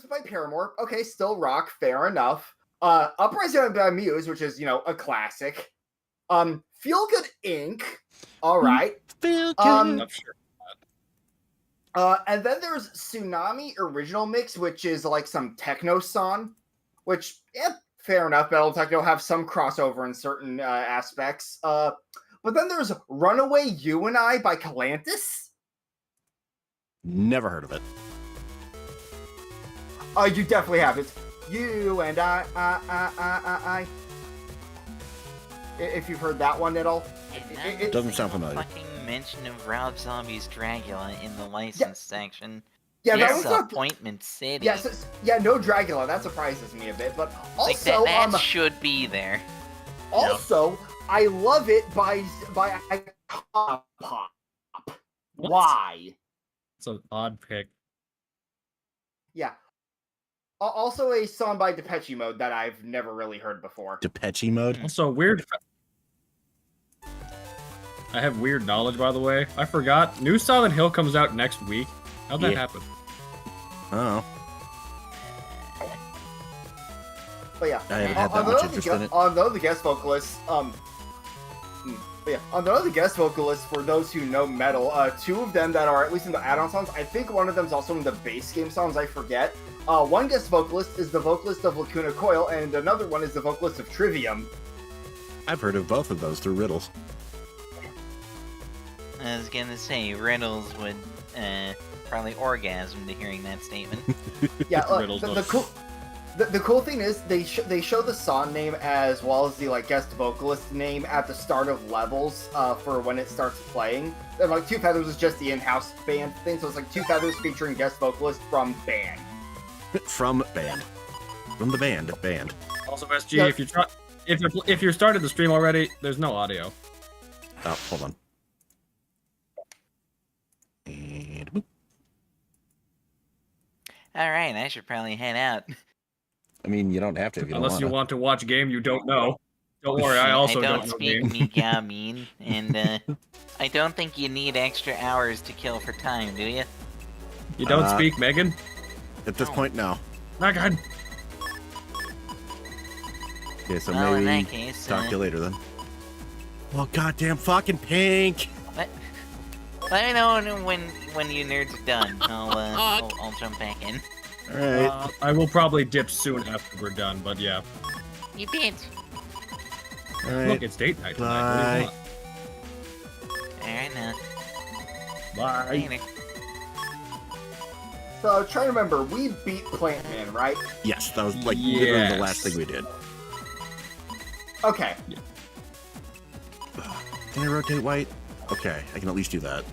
is by Paramore. Okay, still rock, fair enough. Uprising by Muse, which is, a classic. Feel Good Inc. All right. Feel good. I'm sure. And then there's Tsunami Original Mix, which is like some techno song, which, fair enough. Metal techno have some crossover in certain aspects. But then there's Runaway You and I by Calantis. Never heard of it. You definitely have it. You and I. If you've heard that one at all. It doesn't sound familiar. Fucking mention of Rob Zombie's Dracula in the license section. Yeah, that was Disappointment City. Yes, no Dracula. That surprises me a bit, but also like that should be there. Also, I love it by Pop. Why? It's an odd pick. Yeah. Also, a song by Depeche Mode that I've never really heard before. Depeche Mode. Also, weird. I have weird knowledge, by the way. I forgot. New Silent Hill comes out next week. How'd that happen? Oh. But yeah, I haven't had that much interest in it. On the other guest vocalists, on the other guest vocalists, for those who know metal, two of them that are at least in the add-on songs. I think one of them is also in the base game songs. I forget. One guest vocalist is the vocalist of Lacuna Coil, and another one is the vocalist of Trivium. I've heard of both of those through riddles. I was gonna say, Riddles would probably orgasm to hearing that statement. Yeah, the cool thing is they show the song name as well as the guest vocalist name at the start of levels for when it starts playing. And, Two Feathers is just the in-house band thing, so it's Two Feathers featuring guest vocalist from band. From the band. Also, SG, if you started the stream already, there's no audio. Oh, hold on. And boop. All right, I should probably head out. I mean, you don't have to if you Unless you want to watch a game you don't know. Don't worry, I also don't know speak Megaman, and I don't think you need extra hours to kill for time, do you? You don't speak Megan? At this point, no. My God. Okay, so well, maybe in that case, talk to you later then. Well, goddamn fucking Pink! Let me know when you nerds are done. I'll jump back in. Alright. I will probably dip soon after we're done, but yeah. You bitch. Alright. Look, it's date night tonight. Alright now. Bye. Later. So, trying to remember, we beat Plant Man, right? Yes, that was literally the last thing we did. Okay. Yeah. Can I rotate white? Okay, I can at least do that.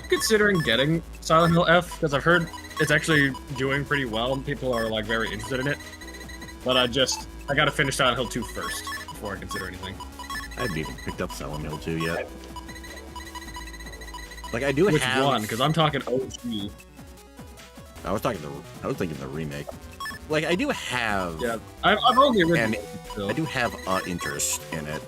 Considering getting Silent Hill F, because I've heard it's actually doing pretty well and people are very interested in it. But I gotta finish Silent Hill 2 first before I consider anything. I haven't even picked up Silent Hill 2 yet. I do Which have... one? Because I'm talking OG. I was thinking the remake. I do have... Yeah, I've only and I do have interest in it.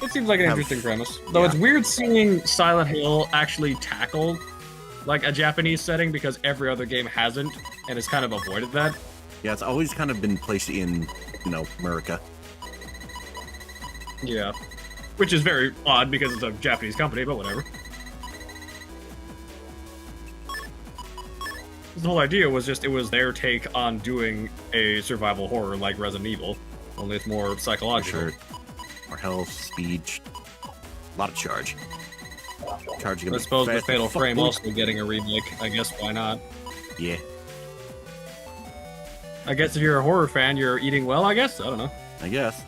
It seems like an interesting premise. Though it's weird seeing Silent Hill actually tackle a Japanese setting because every other game hasn't, and it's kind of avoided that. Yeah, it's always kind of been placed in, America. Yeah. Which is very odd because it's a Japanese company, but whatever. The whole idea was it was their take on doing a survival horror like Resident Evil, only it's more psychological. For sure. More health, speed, a lot of charge. Charging. I suppose with Fatal Frame also getting a remake. I guess why not? Yeah. I guess if you're a horror fan, you're eating well. I guess I don't know. I guess.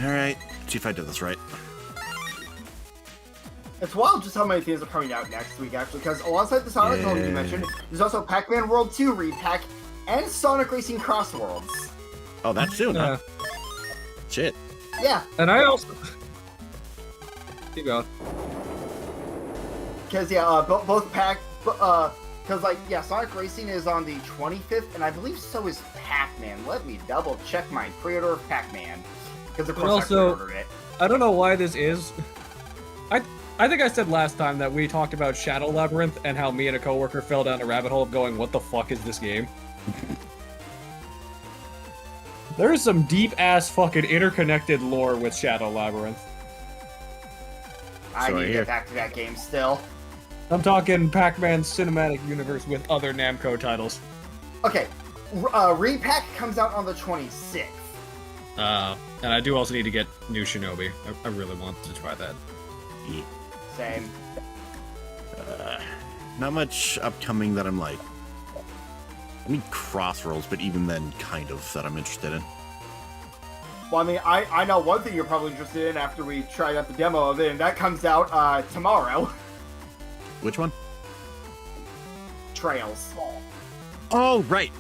All right. See if I did this right. It's wild just how many things are coming out next week, actually, because alongside the Sonic Home you mentioned, there's also Pac-Man World 2 repack and Sonic Racing Cross Worlds. Oh, that's soon, huh? Shit. Yeah. And I also... Keep going. Because, both Pac... Because, Sonic Racing is on the 25th, and I believe so is Pac-Man. Let me double check my pre-order of Pac-Man. Because, of course, I pre-ordered it. I don't know why this is... I think I said last time that we talked about Shadow Labyrinth and how me and a coworker fell down a rabbit hole of going, what the fuck is this game? There is some deep-ass fucking interconnected lore with Shadow Labyrinth. I need to get back to that game still. I'm talking Pac-Man Cinematic Universe with other Namco titles. Okay, Repack comes out on the 26th. And I do also need to get New Shinobi. I really want to try that. Yeah. Same. Not much upcoming that I'm like. I mean, Crossroads, but even then, kind of, that I'm interested in. Well, I mean, I know one thing you're probably interested in after we tried out the demo of it, and that comes out tomorrow. Which one? Trails. Oh, right.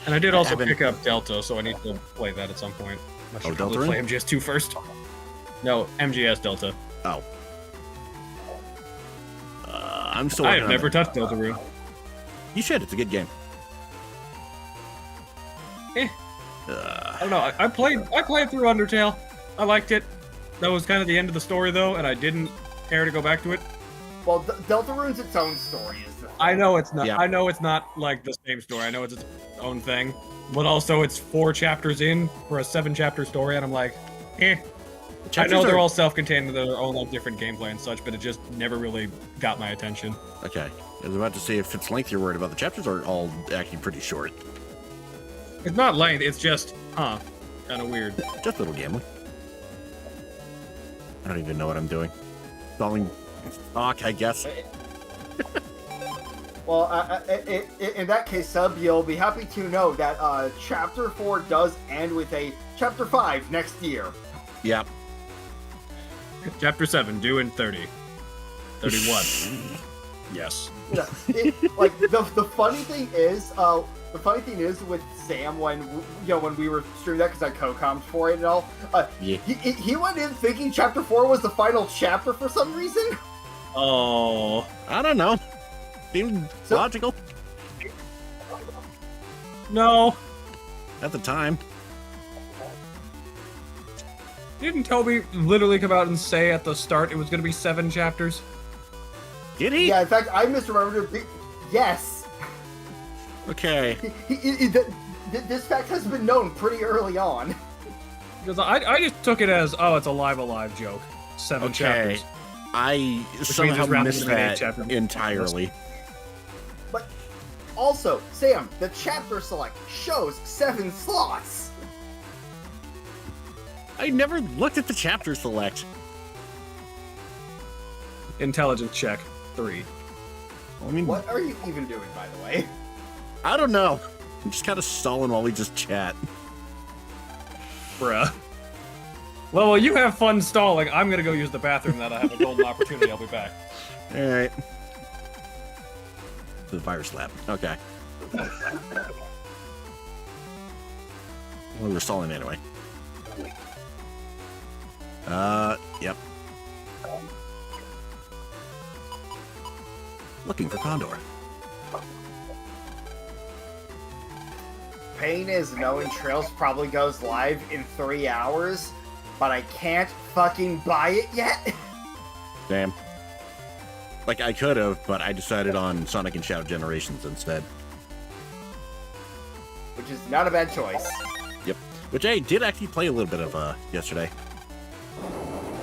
And I did also pick up Delta, so I need to play that at some point. I should probably play MGS2 first. No, MGS Delta. Oh. I'm still. I have never touched Deltarune. You should. It's a good game. I don't know. I played through Undertale. I liked it. That was kind of the end of the story, though, and I didn't care to go back to it. Well, Deltarune's its own story. Is the thing. I know it's not. Yeah. I know it's not like the same story. I know it's its own thing, but also it's 4 chapters in for a 7-chapter story, and I'm like, eh. I know they're all self-contained with their own like different gameplay and such, but it just never really got my attention. Okay. I was about to say if it's length you're worried about. The chapters are all actually pretty short. It's not length. It's just, kind of weird. Just a little gambling. I don't even know what I'm doing. Stalling talk, I guess. Well, in that case, Sub, you'll be happy to know that Chapter 4 does end with a Chapter 5 next year. Yep. Chapter 7, due in 30. 31. Yes. Yeah, like the funny thing is with Sam when we were streaming that because I co-commed for it and all. Yeah. He went in thinking Chapter 4 was the final chapter for some reason. Oh. I don't know. Seemed logical No. at the time. Didn't Toby literally come out and say at the start it was going to be 7 chapters? Did he? Yeah, in fact, I misremembered it. Yes. Okay. This fact has been known pretty early on. Because I just took it as, oh, it's a Alive joke. 7 chapters. I somehow missed that entirely. But also, Sam, the chapter select shows 7 slots. I never looked at the chapter select. Intelligence check 3. I mean, What are you even doing, by the way? I don't know. I'm just kind of stalling while we just chat. Bruh. Well, while you have fun stalling, I'm gonna go use the bathroom. That I have a golden opportunity. I'll be back. All right. The fire slap. Okay. Well, we're stalling anyway. Yep. Looking for Condor. Pain is knowing Trails probably goes live in 3 hours, but I can't fucking buy it yet. Damn. Like, I could have, but I decided on Sonic and Shadow Generations instead. Which is not a bad choice. Yep. Which I did actually play a little bit of yesterday.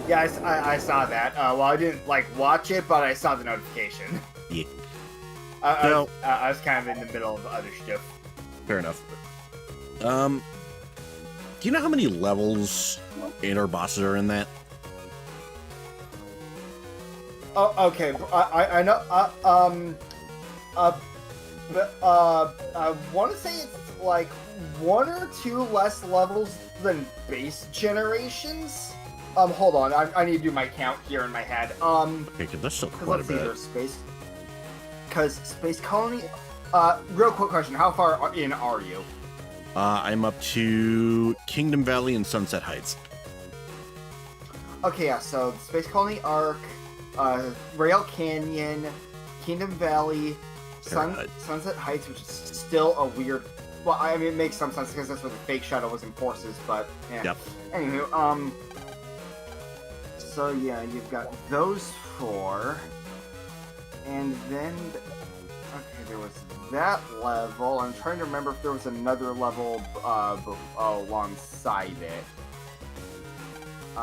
Yeah, I saw that. Well, I didn't, watch it, but I saw the notification. Yeah. I was kind of in the middle of other stuff. Fair enough. Do you know how many levels and or bosses are in that? Oh, okay. I know. But I want to say it's like 1 or 2 less levels than base generations. Hold on. I need to do my count here in my head. Okay, because that's still quite a bit. Because Space Colony. Real quick question: how far in are you? I'm up to Kingdom Valley and Sunset Heights. Okay, yeah. So Space Colony Arc, Rail Canyon, Kingdom Valley, Sunset Heights, which is still a weird. Well, I mean, it makes some sense because that's where the fake shadow was in forces, but yeah. Yep. Anywho, So yeah, you've got those 4, and then okay, there was that level. I'm trying to remember if there was another level alongside it. You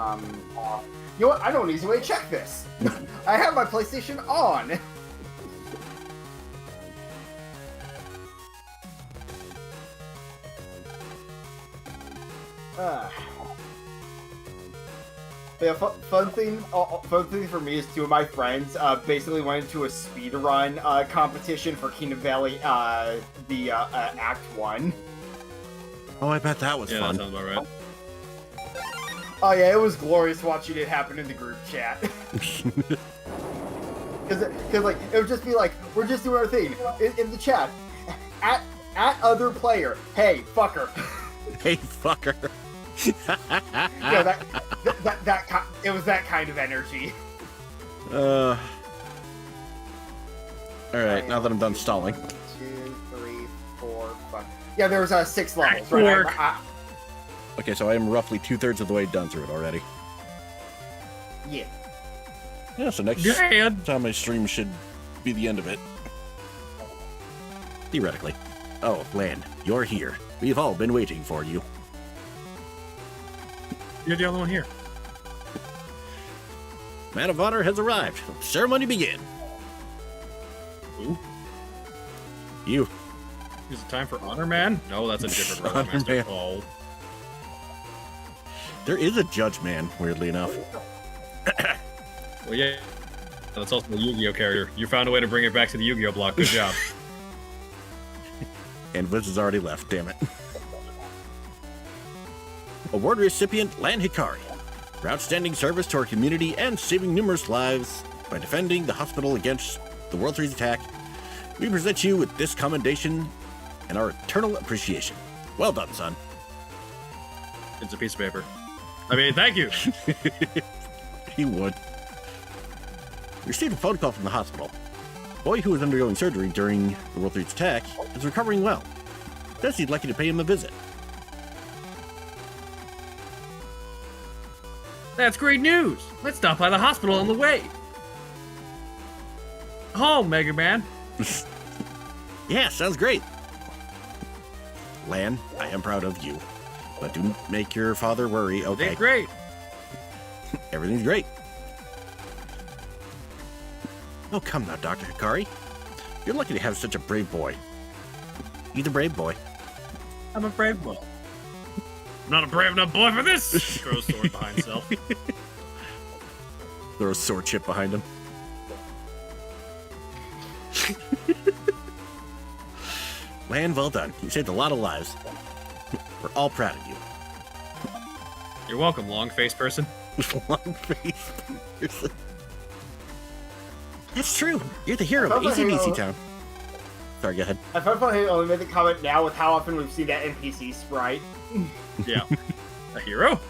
know what? I know an easy way to check this. I have my PlayStation on. Yeah, fun thing for me is 2 of my friends basically went into a speedrun competition for Kingdom Valley, the Act 1. Oh, I bet that was fun. That sounds about right. Oh yeah, it was glorious watching it happen in the group chat. Because like, it would just be like, we're just doing our thing in the chat. At other player, hey, fucker. Hey, fucker. Yeah, it was that kind of energy. All right, now that I'm done stalling. 1, 2, 3, 4, 5. Yeah, there was 6 levels, right? Okay, so I am roughly 2/3 of the way done through it already. Yeah. Yeah, so next time I stream should be the end of it. Theoretically. Oh, Lan, you're here. We've all been waiting for you. You're the only one here. Man of Honor has arrived. Ceremony begin. Who? You. Is it time for Honor Man? No, that's a different Honor Master. Man. Oh. There is a Judge Man, weirdly enough. Well, yeah. That's also a Yu-Gi-Oh character. You found a way to bring it back to the Yu-Gi-Oh block. Good job. And Viz has already left, damn it. Award recipient Lan Hikari. For outstanding service to our community and saving numerous lives by defending the hospital against the World 3's attack, we present you with this commendation and our eternal appreciation. Well done, son. It's a piece of paper. I mean, thank you. He would. We received a phone call from the hospital. The boy who was undergoing surgery during the World 3's attack is recovering well. Says he'd like you to pay him a visit. That's great news. Let's stop by the hospital on the way. Home, Megaman. Yeah, sounds great. Lan, I am proud of you. But don't make your father worry, okay? They're great. Everything's great. Oh, come now, Dr. Hikari. You're lucky to have such a brave boy. He's a brave boy. I'm a brave boy. I'm not a brave enough boy for this. Throws sword behind himself. Throw a sword chip behind him. Lan, well done. You saved a lot of lives. We're all proud of you. You're welcome, long-faced person. Long-faced person. That's true. You're the hero of ACDC Town. Sorry, go ahead. I found funny only made the comment now with how often we've seen that NPC sprite. Yeah. A hero?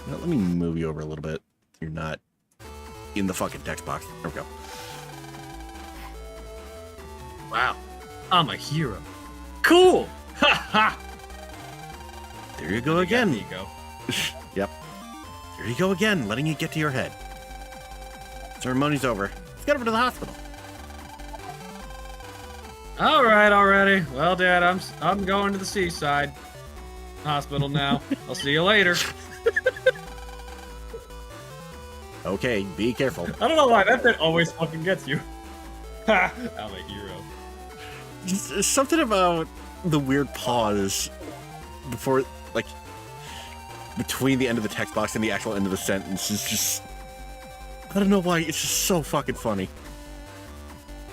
Well, let me move you over a little bit. You're not in the fucking text box. There we go. Wow. I'm a hero. Cool! Ha ha! There you go again. Ego. Yep. Here you go again, letting you get to your head. Ceremony's over. Let's get over to the hospital. All right, already. Well, Dad, I'm going to the seaside hospital now. I'll see you later. Okay, be careful. I don't know why that bit always fucking gets you. Ha! I'm a hero. Just something about the weird pause before, like, between the end of the text box and the actual end of the sentence is just, I don't know why, it's just so fucking funny.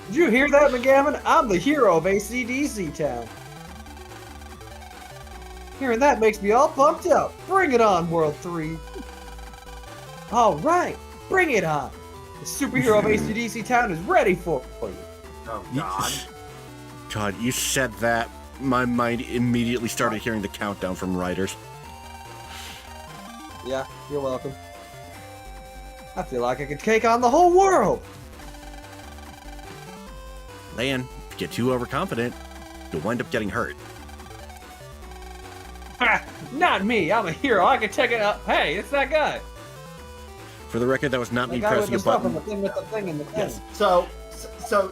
Did you hear that, Megaman? I'm the hero of ACDC Town. Hearing that makes me all pumped up. Bring it on, World 3. All right, bring it on. The superhero of ACDC Town is ready for you. Oh, God. God, you said that. My mind immediately started hearing the countdown from Riders. Yeah, you're welcome. I feel like I could take on the whole world. Lan, if you get too overconfident, you'll wind up getting hurt. Ha! Not me. I'm a hero. I can take it up. Hey, it's that guy. For the record, that was not The me guy with pressing the a stuff button. and the thing with the thing and the thing. Yes. So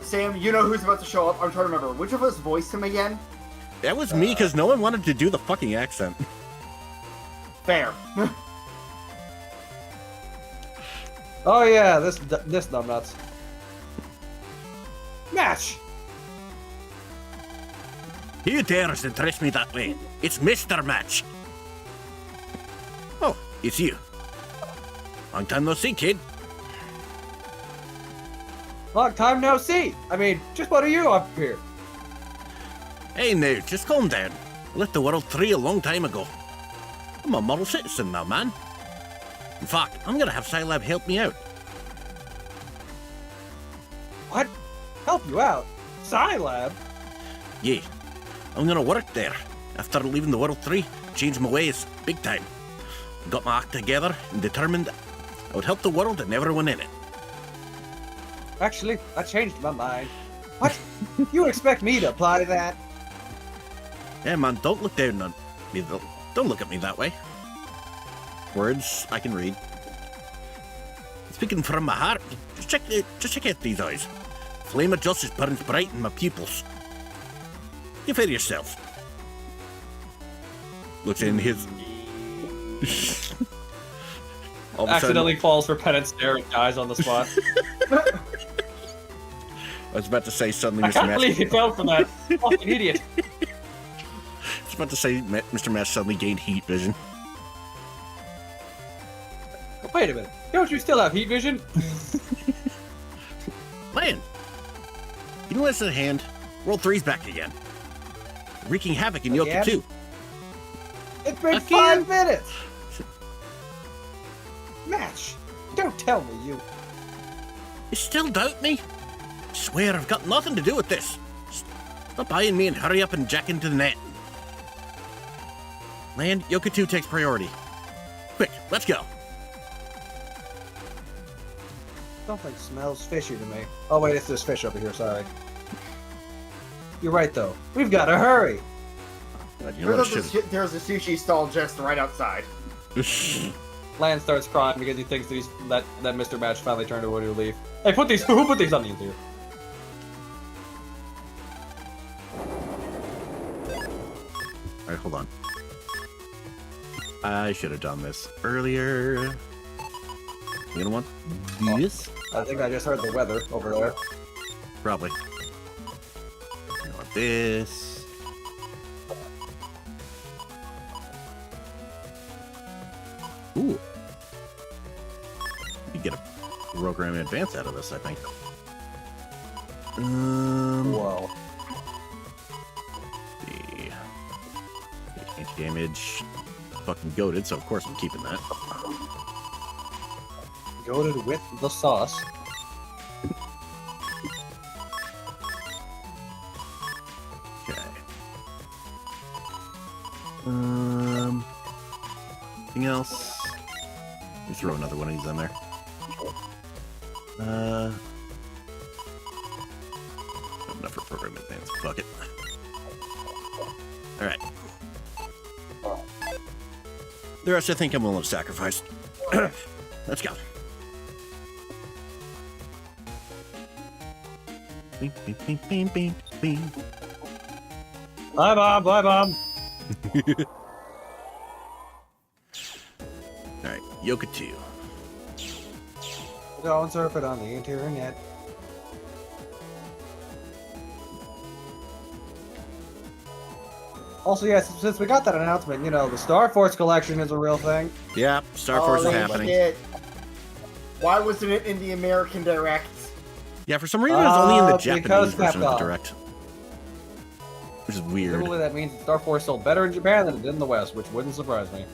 Sam, you know who's about to show up? I'm trying to remember. Which of us voiced him again? That was me, because no one wanted to do the fucking accent. Fair. Oh yeah, this numbnuts. Match! Who dares address me that way? It's Mr. Match. Oh, it's you. Long time no see, kid. Long time no see! I mean, just what are you up here? Hey now, just calm down. I left the World 3 a long time ago. I'm a model citizen now, man. In fact, I'm gonna have Scilab help me out. What? Help you out? Scilab? Yeah, I'm gonna work there. After leaving the World 3, changed my ways, big time. Got my act together and determined I would help the world and everyone in it. Actually, I changed my mind. What? You expect me to apply that? Yeah, man, don't look down on me. Don't look at me that way. Words I can read. Speaking from my heart, just check out these eyes. Flame of justice burns bright in my pupils. You feel yourself. Looks in his. All of a Accidentally sudden, falls for penance stare and dies on the spot. I was about to say suddenly I Mr. can't Mash. believe he fell for that. Fucking idiot. I was about to say Mr. Mash suddenly gained heat vision. Oh, wait a minute. Don't you still have heat vision? Man, you know what's at hand? World 3's back again. Wreaking havoc in Yoka Again? 2. It's been Again? 5 minutes! Match! Don't tell me you... You still doubt me? Swear I've got nothing to do with this. Stop eyeing me and hurry up and jack into the net. Land, Yoka 2 takes priority. Quick, let's go. Something smells fishy to me. Oh wait, it's this fish over here, sorry. You're right though. We've gotta hurry! You know what I should've- There's a sushi stall just right outside. Lan starts crying because he thinks that Mr. Match finally turned to a new leaf. Hey, who put these onions here? Alright, hold on. I should have done this earlier. You know what? This? I think I just heard the weather over there. Probably. You know what? This. Ooh. You get a program in advance out of this, I think. Whoa. The anti-damage. Fucking goated, so of course I'm keeping that. Goated with the sauce. Okay. Anything else? Let me throw another one of these in there. Not enough for program advance. Fuck it. Alright. The rest I think I'm willing to sacrifice. Let's go. Bing, bing, bing, bing, bing, bing. Bye, Mom. Bye, Mom. Alright, Yoka 2. Don't surf it on the internet. Also, yes, since we got that announcement, you know, the Star Force collection is a real thing. Yeah, Star Force is Holy happening. shit. Why wasn't it in the American Direct? Yeah, for some reason it's only in the Japanese because version of the Capcom. Direct. Which is weird. Probably that means that Star Force sold better in Japan than it did in the West, which wouldn't surprise me.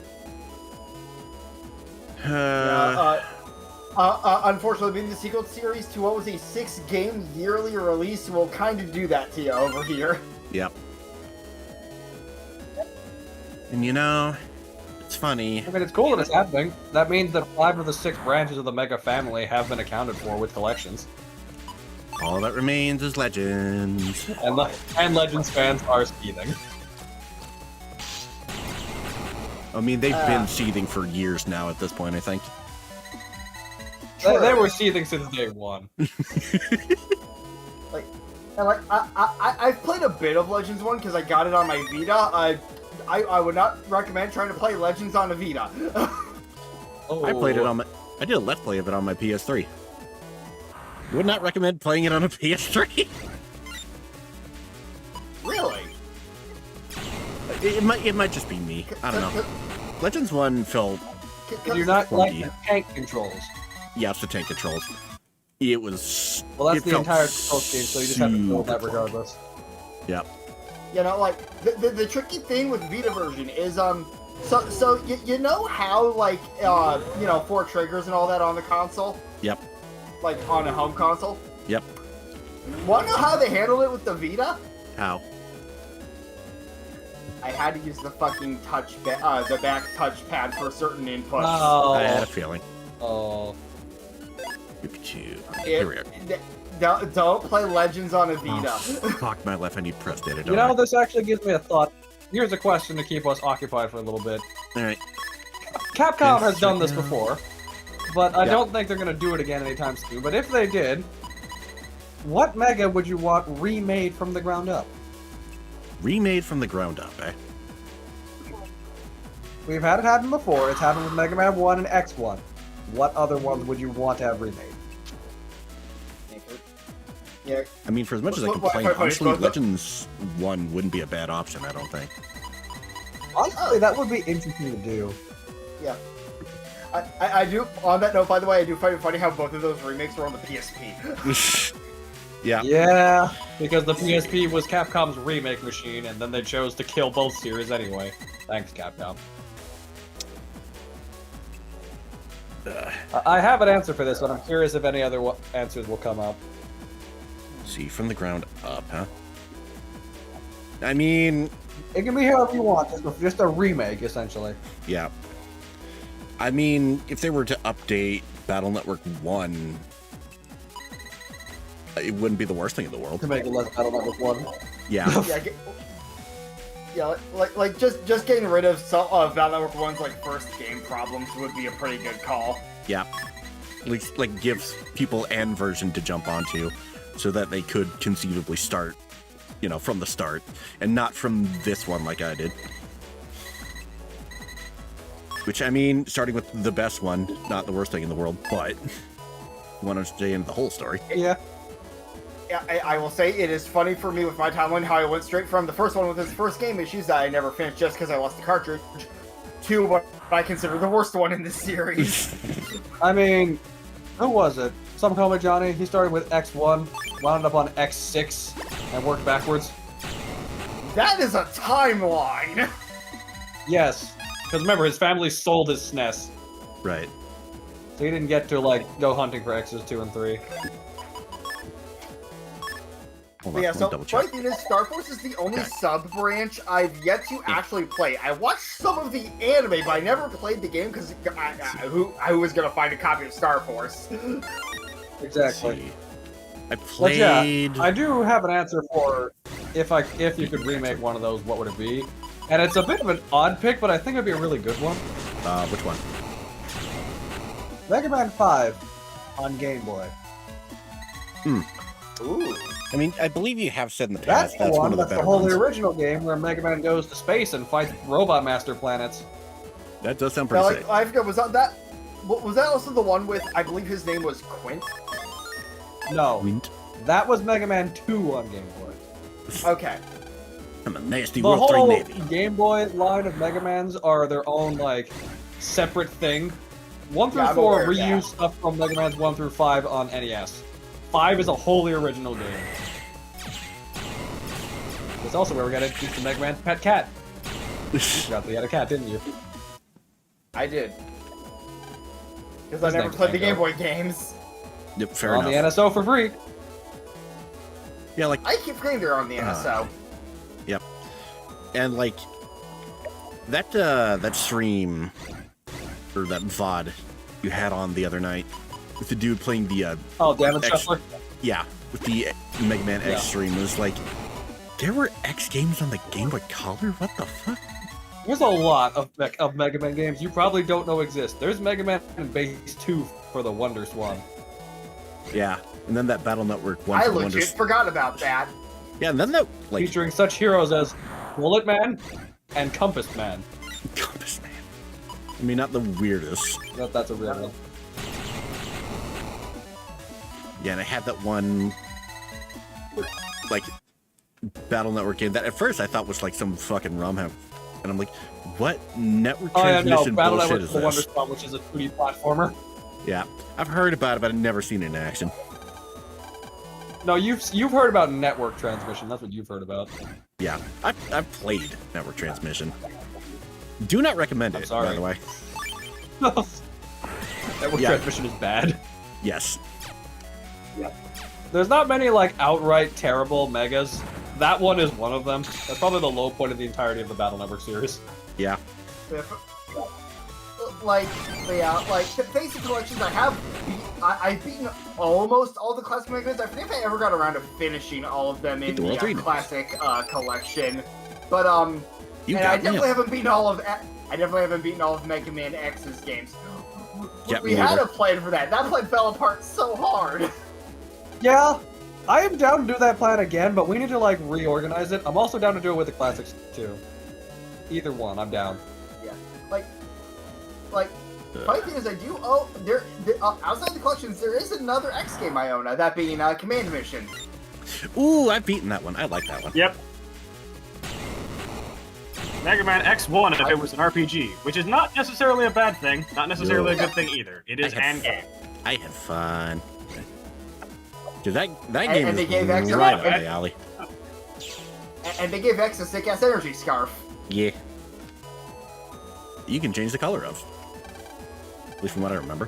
Unfortunately, being the sequel series to what was a 6-game yearly release will kind of do that to you over here. Yep. And you know, it's funny. I mean, it's cool that it's happening. That means that 5 of the 6 branches of the Mega family have been accounted for with collections. All that remains is Legends. And Legends fans are seething. I mean, they've been seething for years now at this point, I think. They were seething since day one. I've played a bit of Legends 1 because I got it on my Vita. I would not recommend trying to play Legends on a Vita. Oh. I played it on my. I did a Let's Play of it on my PS3. Would not recommend playing it on a PS3. Really? It might just be me. I don't know. Legends 1 felt. Did you not like funky. the tank controls? Yeah, it's the tank controls. It was. Well, that's it the felt entire control scheme, so you just have to build that super regardless. Yep. You know, like the tricky thing with Vita version is so you know how like you know 4 triggers and all that on the console, Yep. like on a home console. Yep. Want to know how they handled it with the Vita? How? I had to use the fucking the back touchpad for certain inputs. Oh. I had a feeling. Oh. Pikachu. Here we are. Don't play Legends on a Vita. Oh, fuck my left. I need press data. You know, this actually gives me a thought. Here's a question to keep us occupied for a little bit. All right. Capcom Yes, has done this yeah. before, but I Yeah. don't think they're going to do it again anytime soon. But if they did, what Mega would you want remade from the ground up? Remade from the ground up, eh? We've had it happen before. It's happened with Mega Man 1 and X1. What other ones would you want to have remade? Yeah. I mean, for as much as I What- complain, what- honestly, what- Legends 1 wouldn't be a bad option, I don't think. Honestly, that would be interesting to do. Yeah. I do, on that note, by the way, I do find it funny how both of those remakes were on the PSP. Yeah. Yeah, because the PSP was Capcom's remake machine, and then they chose to kill both series anyway. Thanks, Capcom. I have an answer for this, but I'm curious if any other answers will come up. See, from the ground up, huh? I mean, It can be however you want, just a remake, essentially. yeah. I mean, if they were to update Battle Network 1, it wouldn't be the worst thing in the world. To make it less Battle Network 1. Yeah. Yeah, like just getting rid of some of Battle Network 1's like first game problems would be a pretty good call. Yeah. At least, like, gives people an version to jump onto so that they could conceivably start, you know, from the start and not from this one like I did. Which, I mean, starting with the best one, not the worst thing in the world, but you want to understand the whole story. Yeah. Yeah, I will say it is funny for me with my timeline how I went straight from the first one with his first game issues that I never finished just because I lost the cartridge to what I consider the worst one in this series. I mean, who was it? Some Coma Johnny. He started with X1, wound up on X6, and worked backwards. That is a timeline! Yes, because remember, his family sold his SNES, Right. so he didn't get to, like, go hunting for X's 2 and 3. Hold But on, yeah, let me so double funny check. thing is, Star Force is the only Okay. sub-branch I've yet to actually play. I watched some of the anime, but I never played the game because who was going to find a copy of Star Force? Let's Exactly. see. I But yeah, played. I do have an answer for if you could remake one of those, what would it be? And it's a bit of an odd pick, but I think it'd be a really good one. Which one? Mega Man 5 on Game Boy. Ooh. I mean, I believe you have said in the That's past the that's one. one of the That's the better wholly ones. original game where Mega Man goes to space and fights robot master planets. That does sound Now, pretty like, sick. I forget, was that also the one with, I believe his name was Quint? No, Wint. that was Mega Man 2 on Game Boy. Okay. I'm a nasty The World 3 whole Navy. Game Boy line of Mega Mans are their own, like, separate thing. 1 through Yeah, I'm 4 aware of that. reuse stuff from Mega Man's 1 through 5 on NES. 5 is a wholly original game. It's also where we got introduced to Mega Man's pet cat. You forgot that he had a cat, didn't you? I did. Because I His never name's played the Game Mango. Boy games. Yep, fair On enough. the NSO for free. Yeah, like, I keep forgetting they're on the NSO. and like that stream or that VOD you had on the other night with the dude playing the Oh, damn it, X- Shuffler. yeah, with the Mega Man X Yeah. stream was like, there were X games on the Game Boy Color? What the fuck? There's a lot of Mega Man games you probably don't know exist. There's Mega Man in Base 2 for the Wonder Swan. Yeah, and then that Battle Network one. I for the legit Wonders. forgot about that. Yeah, and then that like Featuring such heroes as Bullet Man and Compass Man. Compass Man. I mean, not the weirdest. That's a real one. Yeah, and I had that one like Battle Network game that at first I thought was like some fucking ROM hack, and I'm like, what network transmission Battle bullshit Network is the Wonder this? Swan, which is a 2D platformer. Yeah, I've heard about it, but I've never seen it in action. No, you've heard about network transmission. That's what you've heard about. Yeah, I've played network transmission. Do not recommend it, sorry. by the way. Network Yeah. transmission is bad. Yes. There's not many like outright terrible megas. That one is one of them. That's probably the low point of the entirety of the Battle Network series. Yeah. Like, yeah, like basic collections. I've beaten almost all the classic Mega Mans. I forget if I ever got around to finishing all of them in the World 3 classic collection. But You and I got definitely me. haven't beaten all of. I definitely haven't beaten all of Mega Man X's games. Yeah, We me had neither. a plan for that. That plan fell apart so hard. Yeah, I am down to do that plan again, but we need to like reorganize it. I'm also down to do it with the classics too. Either one, I'm down. Like, funny thing is, I do own outside the collections. There is another X game I own. That being Command Mission. Ooh, I've beaten that one. I like that one. Yep. Mega Man X1 if it was an RPG, which is not necessarily a bad thing, not necessarily a good thing either. It is an game. I had fun. Dude, that And game they is gave X right a- up my alley. And they gave X a sick ass energy scarf. Yeah. You can change the color of. At least from what I remember.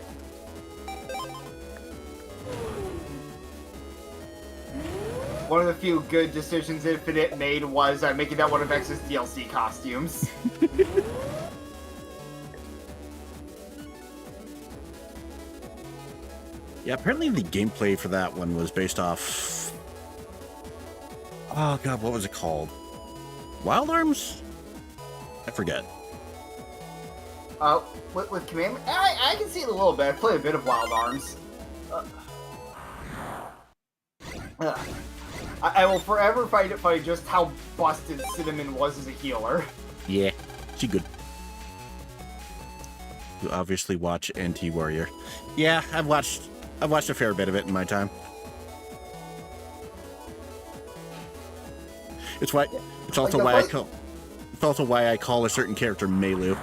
One of the few good decisions Infinite made was making that one of X's DLC costumes. Yeah, apparently the gameplay for that one was based off... Oh god, what was it called? Wild Arms? I forget. With Command, I can see it a little bit. I played a bit of Wild Arms. I will forever find it funny just how busted Cinnamon was as a healer. Yeah, she good. You obviously watch NT Warrior. Yeah, I've watched a fair bit of it in my time. It's why it's also why I call a certain character Melu.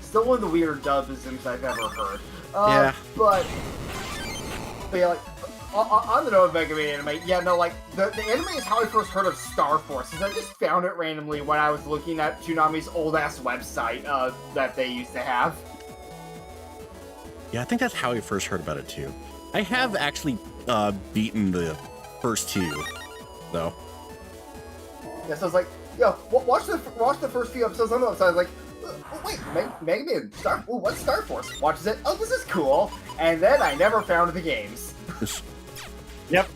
Still one of the weird dubisms I've ever heard. Yeah. But yeah, like, on the note of Mega Man anime, yeah, no, like, the anime is how I first heard of Star Force, because I just found it randomly when I was looking at Toonami's old-ass website that they used to have. Yeah, I think that's how I first heard about it too. I have actually beaten the first two, though. Yeah, so I was like, yo, watch the first few episodes on the website. I was like, oh, wait, Mega Man, what's Star Force? Watches it, oh, this is cool. And then I never found the games. Yep.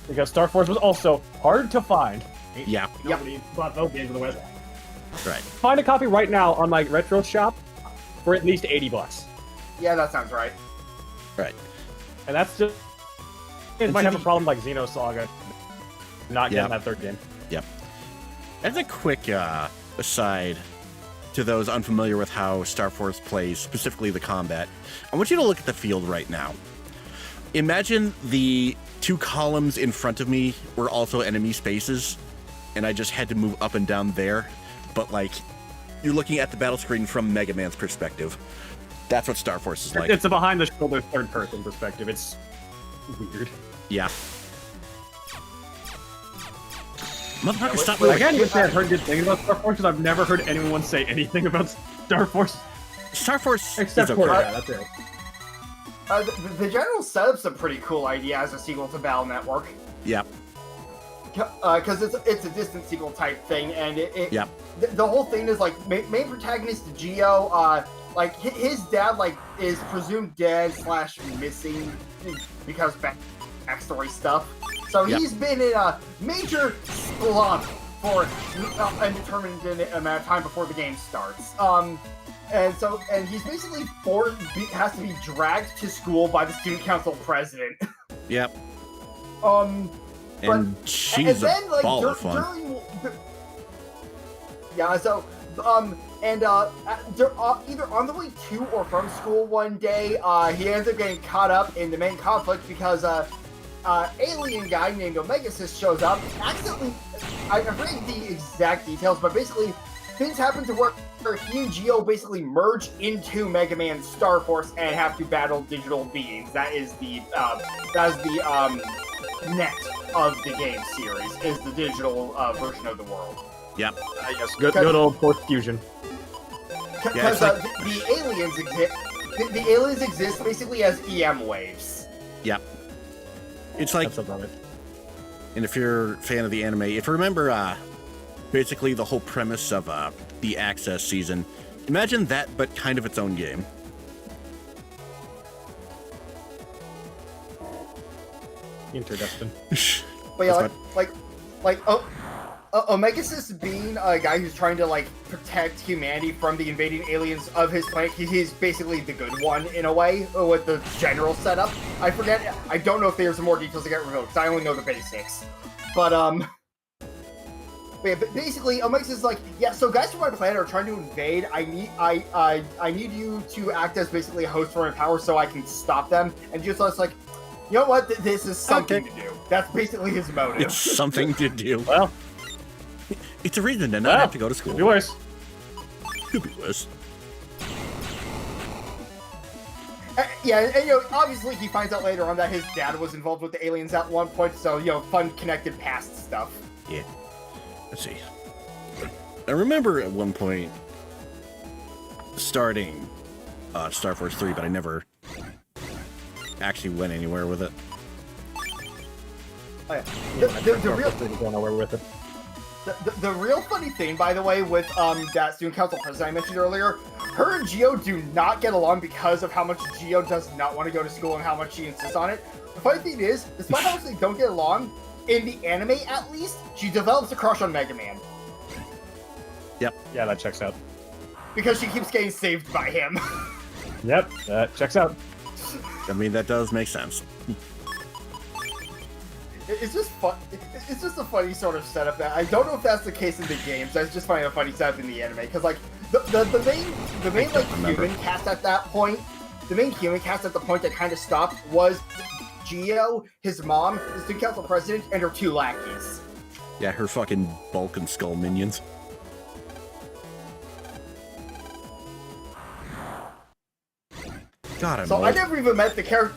Because Star Force was also hard to find. Yeah, Nobody bought those games on the West. right. Find a copy right now on my retro shop for at least $80. Yeah, that sounds right. Right. And that's just... It might have a problem like Xenosaga not getting that third game. Yep. As a quick aside to those unfamiliar with how Star Force plays, specifically the combat, I want you to look at the field right now. Imagine the two columns in front of me were also enemy spaces, and I just had to move up and down there, but like, you're looking at the battle screen from Mega Man's perspective. That's what Star Force is like. It's a behind-the-shoulder third-person perspective. It's weird. Yeah. Motherfucker, stop I moving. can't even say I've heard good things about Star Force because I've never heard anyone say anything about Star Force. Star Force Except is for okay. that, that's it. The general setup's a pretty cool idea as a sequel to Battle Network. Yep. Because it's a distant sequel type thing, and Yep. the whole thing is like main protagonist Geo, like his dad like is presumed dead / missing because backstory stuff. So Yep. he's been in a major slump for an undetermined amount of time before the game starts. And he's basically has to be dragged to school by the student council president. Yep. But, she's then, a ball of fun. Either on the way to or from school one day, he ends up getting caught up in the main conflict because alien guy named Omegasis shows up. Accidentally, I forget the exact details, but basically, things happen to where he and Geo basically merge into Mega Man's Star Force and have to battle digital beings. That is the net of the game series, is the digital version of the world. Yep. Yes, good old Force Fusion. Because the aliens exist. The aliens exist basically as EM waves. Yep. It's like, That's about it. and if you're a fan of the anime, if you remember, basically the whole premise of the Access season, imagine that, but kind of its own game. Interdestin. But yeah, Omegasis being a guy who's trying to like protect humanity from the invading aliens of his planet, he's basically the good one in a way with the general setup. I don't know if there's more details to get revealed because I only know the basics. But yeah, basically Omegasis is like, yeah, so guys from my planet are trying to invade. I need you to act as basically a host for my power so I can stop them. And just like, you know what? This is something to do. That's basically his motive. It's something to do. Well, It's a reason to not have to go to school. Could be worse. Could be worse. And obviously he finds out later on that his dad was involved with the aliens at one point, so, fun connected past stuff. Yeah. Let's see. I remember at one point starting Star Force 3, but I never actually went anywhere with it. Oh, yeah. Going nowhere with it. The real funny thing, by the way, with that student council president I mentioned earlier, her and Geo do not get along because of how much Geo does not want to go to school and how much she insists on it. The funny thing is, despite how much they don't get along, in the anime at least, she develops a crush on Mega Man. Yep. Yeah, that checks out. Because she keeps getting saved by him. Yep, that checks out. I mean, that does make sense. It's just fun. It's just a funny sort of setup. That I don't know if that's the case in the games. I just find a funny setup in the anime because like the main like human cast at that point, the main human cast at the point that kind of stopped was Geo, his mom, the student council president, and her two lackeys. Yeah, her fucking Bulk and Skull minions. God, I'm So old. I never even met the character.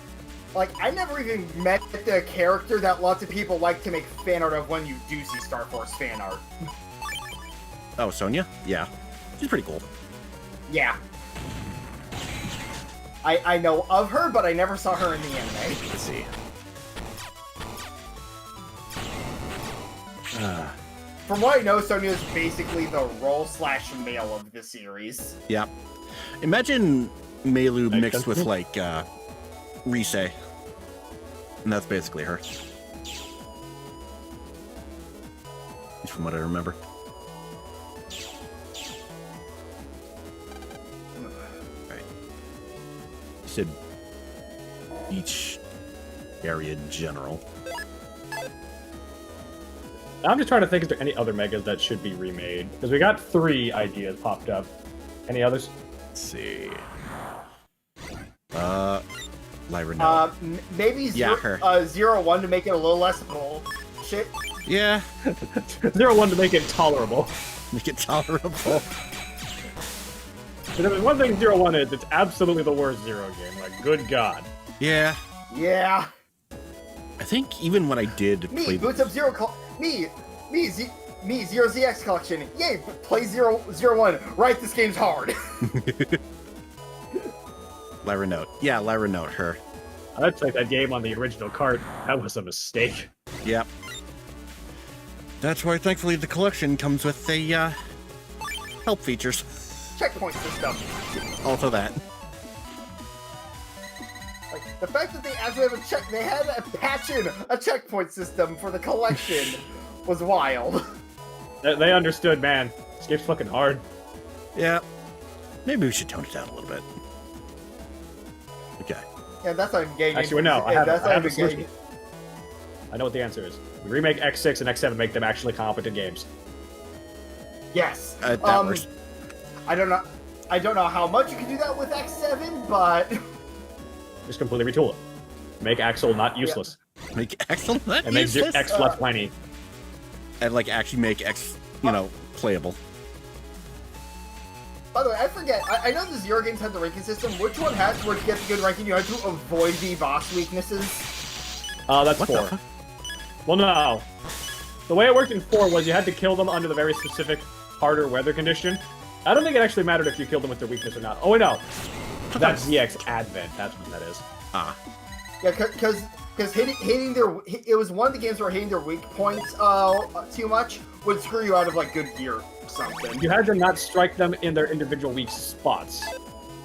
Like, I never even met the character that lots of people like to make fan art of when you do see Star Force fan art. Oh, Sonya? Yeah. She's pretty cool. Yeah. I know of her, but I never saw her in the anime. Let's see. From what I know, Sonya is basically the role/male of the series. Yeah. Imagine Meilu mixed with, like, Rise. And that's basically her. At least from what I remember. Alright. You said each area in general. I'm just trying to think, is there any other megas that should be remade? Because we got 3 ideas popped up. Any others? Let's see. Lyra, no. Maybe Yeah, her. 0-1 to make it a little less bullshit. Yeah. 0-1 to make it tolerable. Make it tolerable. But there's one thing 0-1 is, it's absolutely the worst Zero game. Like, good God. Yeah. Yeah. I think even when I did Me, play... boots up me, Zero ZX collection. Yay, play 0-1. Right, this game's hard. Lyra Note. Yeah, Lyra Note, her. That's like that game on the original cart. That was a mistake. Yep. That's why, thankfully, the collection comes with the, help features. Checkpoint system. Also that. Like, the fact that they actually have they had a patch in a checkpoint system for the collection was wild. They understood, man. This game's fucking hard. Yeah. Maybe we should tone it down a little bit. Okay. Yeah, that's not even gay. Actually, no. I Yeah, have, that's I not have a even gay. solution. I know what the answer is. We remake X6 and X7, make them actually competent games. Yes. That works. I don't know. I don't know how much you can do that with X7, but Just completely retool it. Make Axel not useless. Make Axel not And make useless. X less whiny. And like actually make X, you know, playable. by the way, I forget. I know the Zero games had the ranking system. Which one has where to get the good ranking you had to avoid the boss weaknesses? That's What the 4. fuck? Well, no. The way it worked in 4 was you had to kill them under the very specific harder weather condition. I don't think it actually mattered if you killed them with their weakness or not. Oh, wait, no. That's ZX Advent. That's what that is. Ah. Yeah, because hitting their it was one of the games where hitting their weak points too much would screw you out of like good gear or something. You had to not strike them in their individual weak spots.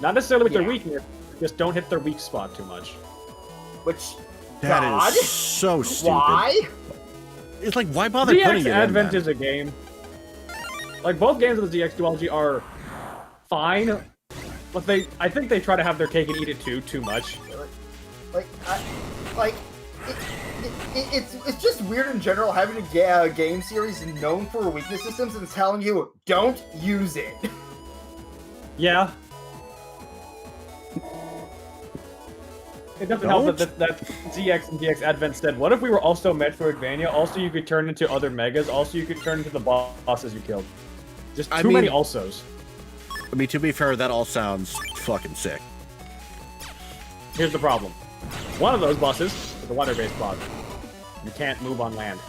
Not necessarily with their weakness, just don't hit their weak spot too much. Which That God? is so stupid. Why? It's like, why bother putting ZX it Advent in is a game. Like, both games of the ZX duology are fine, but I think they try to have their cake and eat it too much. It's just weird in general having a game series known for weakness systems and telling you don't use it. Yeah. It doesn't help that ZX and DX Advent said, what if we were also Metroidvania? Also, you could turn into other megas. Also, you could turn into the bosses you killed. Just too many alsos. I mean, to be fair, that all sounds fucking sick. Here's the problem. One of those bosses is a water-based boss. You can't move on land.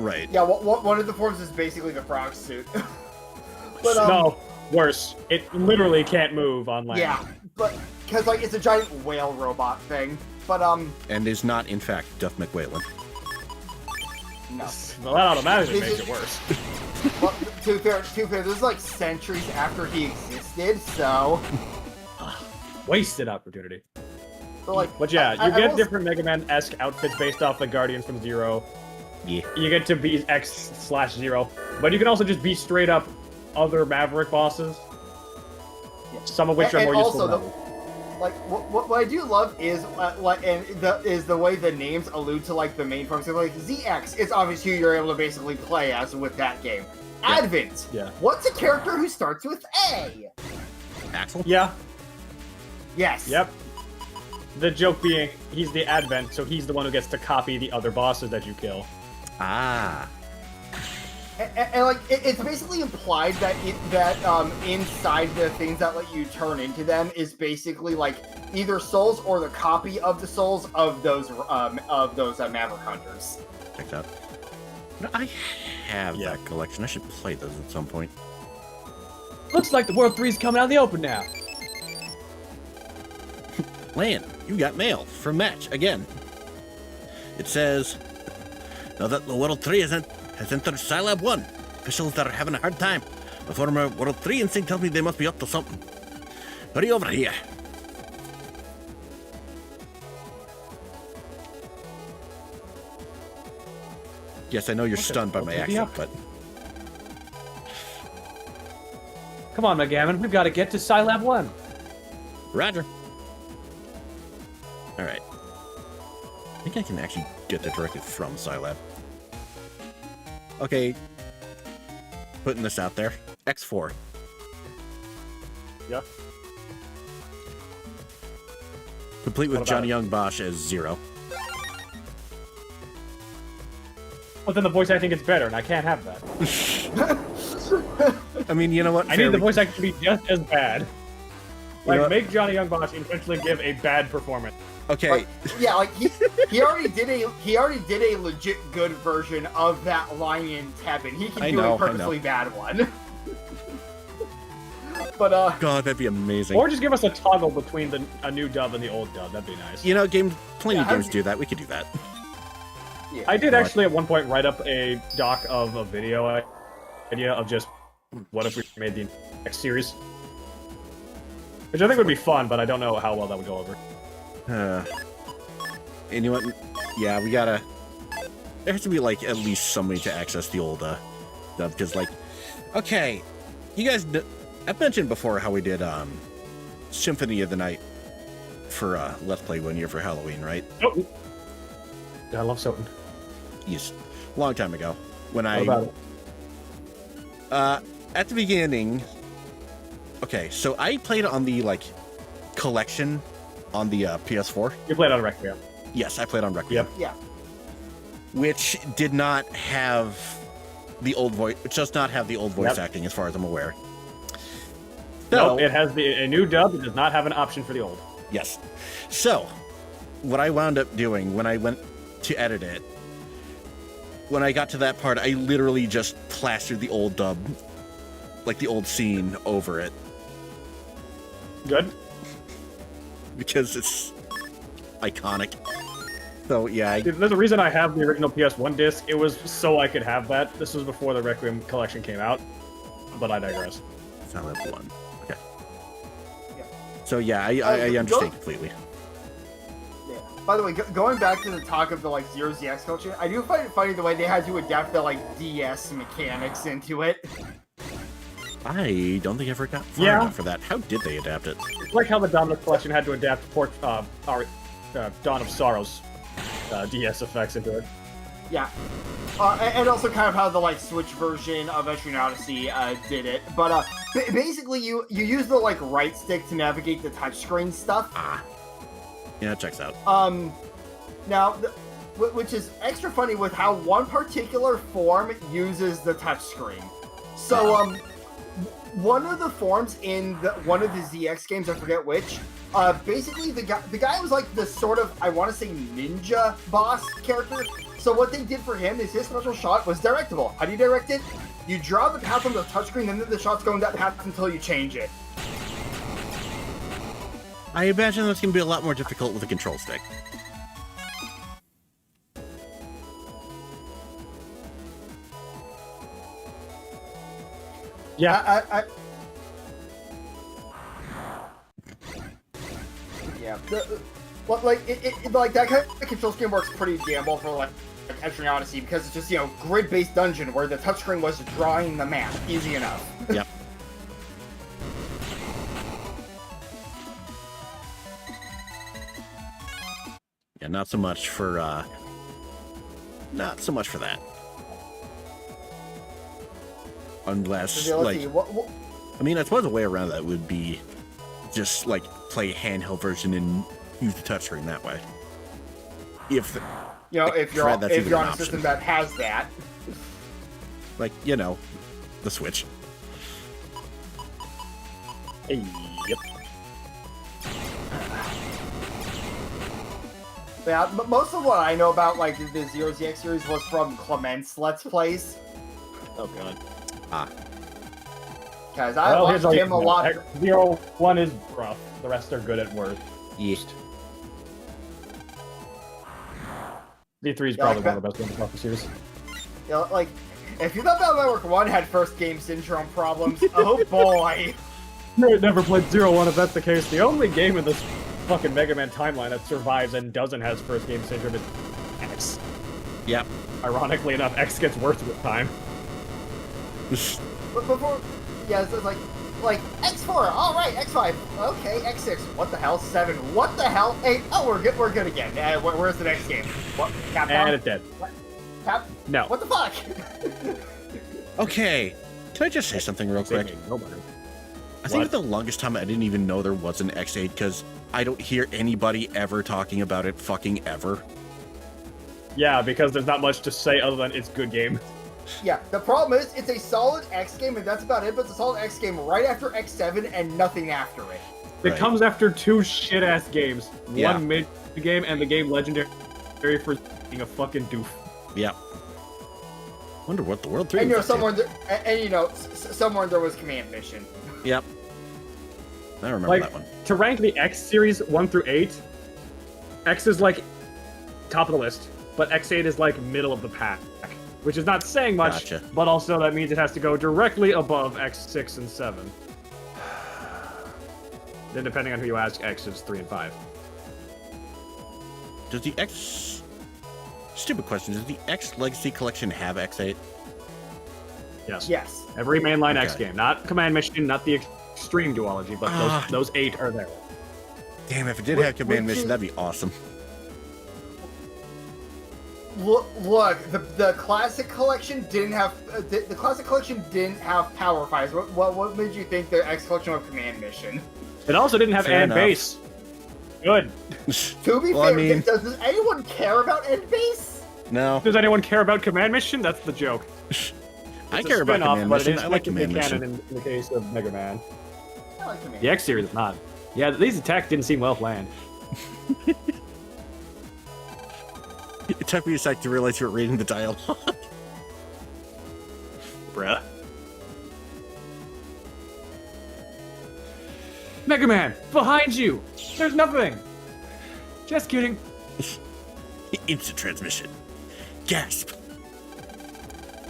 Right. Yeah, one of the forms is basically the frog suit. But No, worse. It literally can't move on land. yeah, but because like it's a giant whale robot thing. But And is not, in fact, Duff McWhalen. no. Well, that automatically This makes is- it worse. Well, to be fair, this is like centuries after he existed, so. Wasted opportunity. But like, But yeah, I you get will- different Mega Man-esque outfits based off the Guardians from Zero. Yeah. You get to be X/0, but you can also just be straight up other Maverick bosses. Some of which are and more useful. also than the- others. Like what I do love is the way the names allude to like the main forms. So, like ZX, it's obvious who you're able to basically play as with that game. Yeah. Advent, Yeah. What's a character who starts with A? Axel? Yeah. Yes. Yep. The joke being, he's the Advent, so he's the one who gets to copy the other bosses that you kill. Ah. And like it's basically implied that inside the things that let you turn into them is basically like either souls or the copy of the souls of those Maverick hunters. Check that. No, I have Yeah. that collection. I should play those at some point. Looks like the World 3's coming out in the open now. Lan, you got mail from Match again. It says, now that the World 3 has entered Scilab 1, officials are having a hard time. The former World 3 instinct tells me they must be up to something. Hurry over here. Yes, I know you're stunned by my Okay, accent, yeah. but Come on, Megaman, we've got to get to Scilab 1. Roger. All right. I think I can actually get that directly from Scilab. Okay. Putting this out there. X4. Yep. Complete with What about Johnny it? Young Bosch as Zero. But then the voice acting gets better, and I can't have that. I mean, you know what? I need the voice acting to be just as bad. You know Like, what? make Johnny Young Bosch intentionally give a bad performance. Okay. Like, yeah, like he already did a legit good version of that line in Tekken. He can I do know, a purposely bad one. But God, that'd be amazing. Or just give us a toggle between a new dub and the old dub. That'd be nice. You know, plenty of Yeah, games do that. We could do that. yeah. I did actually at one point write up a doc of a video idea of just what if we made the next series. Which I think would be fun, but I don't know how well that would go over. And you know what? Yeah, we gotta there has to be like at least some way to access the old dub, because like, okay, you guys, I've mentioned before how we did Symphony of the Night for Let's Play one year for Halloween, right? Oh. I love Soten. Yes, a long time ago when What about it? At the beginning. Okay, so I played on the like collection on the PS4. You played on Requiem. Yes, I played on Requiem. Yep. Yeah. Which did not have the old voice. Which does not have the old voice acting, as far as I'm aware. Nope, it has a new dub. It does not have an option for the old. Yes. So, what I wound up doing when I went to edit it, when I got to that part, I literally just plastered the old dub, like the old scene, over it. Good. Because it's iconic. So, yeah. There's a reason I have the original PS1 disc. It was so I could have that. This was before the Requiem collection came out. But I digress. Silent 1. Okay. Yeah. So, yeah, I understand completely. Yeah. By the way, going back to the talk of the like Zero ZX culture, I do find it funny the way they had to adapt the like DS mechanics into it. I don't think I ever got far enough for that. How did they adapt it? It's like how the Dominic collection had to adapt our Dawn of Sorrows DS effects into it. Yeah. And also kind of how the like Switch version of Etrian Odyssey did it. But basically you use the like right stick to navigate the touchscreen stuff. Yeah, it checks out. Now, which is extra funny with how one particular form uses the touchscreen. So one of the forms in one of the ZX games, I forget which, basically the guy was like the sort of, I want to say, ninja boss character. So what they did for him is his special shot was directable. How do you direct it? You draw the path on the touchscreen, and then the shot's going that path until you change it. I imagine that's going to be a lot more difficult with a control stick. Yeah. Yeah. Like that kind of control scheme works pretty damn well for like Etrian Odyssey because it's just, you know, grid-based dungeon where the touchscreen was drawing the map. Easy enough. Yep. Yeah, not so much for that. Unless, So, like, see, I mean, I suppose a way around that would be just, like, play a handheld version and use the touchscreen that way. If you're on a system that has that. Like, you know, the Switch. Yep. Yeah, but most of what I know about like the Zero ZX series was from Clement's Let's Plays. Oh god. Because I watched him a lot. 0-1 is rough. The rest are good at worst. Yeast. D3 is probably one of the best games of the series. You know, like, if you thought Battle Network 1 had first game syndrome problems, oh boy. Never played 0-1 if that's the case. The only game in this fucking Megaman timeline that survives and doesn't have first game syndrome is X. Yep. Ironically enough, X gets worse with time. But before, yeah, it's like X4, all right, X5, okay, X6, what the hell, 7, what the hell, 8, oh, we're good again. Where's the next game? What? Capcom? And it's dead. What? No. What the fuck? Okay. Can I just say something real quick? I think for the longest time I didn't even know there was an X8 because I don't hear anybody ever talking about it fucking ever. Yeah, because there's not much to say other than it's a good game. Yeah, the problem is it's a solid X game and that's about it, but it's a solid X game right after X7 and nothing after it. It comes after 2 shit-ass games. Yeah. One mid-game and the game Legendary for being a fucking doof. Yeah. Wonder what the World 3 And you know, was up to. somewhere there was Command Mission. Yep. I remember Like, that one. to rank the X series 1 through 8, X is like top of the list, but X8 is like middle of the pack, which is not saying much, Gotcha. but also that means it has to go directly above X6 and 7. Then depending on who you ask, X is 3 and 5. Does the X... Stupid question. Does the X Legacy Collection have X8? Yes. Yes. Every mainline X Okay. game. Not Command Mission, not the Extreme Duology, but those 8 are there. Damn, if it did Would- have Command would Mission, you- that'd be awesome. Look, the classic collection didn't have the classic collection didn't have power fives. What made you think the X collection of Command Mission? It also didn't have Fair End enough. Base. Good. To be Well, I fair, mean- does anyone care about End Base? No. Does anyone care about Command Mission? That's the joke. I It's a care about spin-off, Command but Mission. it is I like technically Command canon Mission. in the case of Megaman. I like Command. The X series is not. Yeah, these attacks didn't seem well planned. It took me a sec to realize you were reading the dialogue. Bruh. Megaman, behind you! There's nothing! Just kidding. Instant transmission. Gasp.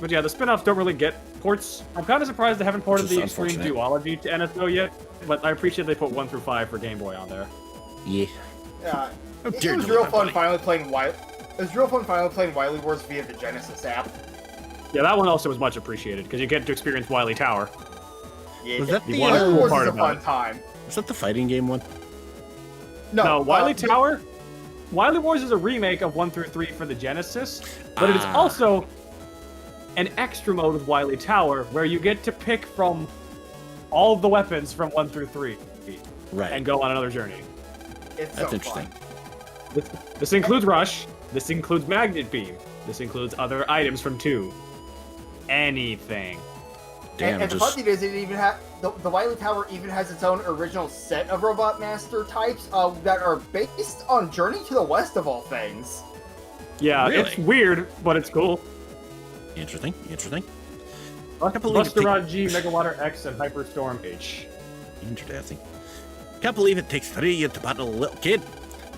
But yeah, the spin-offs don't really get ports. I'm kind of surprised they haven't ported Which is the Extreme unfortunate. Duology to NSO yet, but I appreciate they put 1 through 5 for Game Boy on there. Yeah. Yeah, How it dare was you real let my fun buddy- finally playing It was real fun finally playing Wily Wars via the Genesis app. Yeah, that one also was much appreciated, because you get to experience Wily Tower. Yeah, Was that the the one Wily cool Wars part is a about fun it. time. Was that the fighting game one? No, Wily the- Tower? Wily Wars is a remake of 1 through 3 for the Genesis, but it is Ah. also an extra mode with Wily Tower, where you get to pick from all the weapons from 1 through 3 Right. and go on another journey. It's That's so interesting. fun. This includes Rush, this includes Magnet Beam, this includes other items from 2. Anything. Damn, and the just... funny thing is, it even the Wily Tower even has its own original set of Robot Master types that are based on Journey to the West of all things. Yeah, Really? it's weird, but it's cool. Interesting. Interesting. Buster believe it Rod G, Megawater X, and Hyperstorm H. Interesting. Can't believe it takes 3 years to battle a little kid.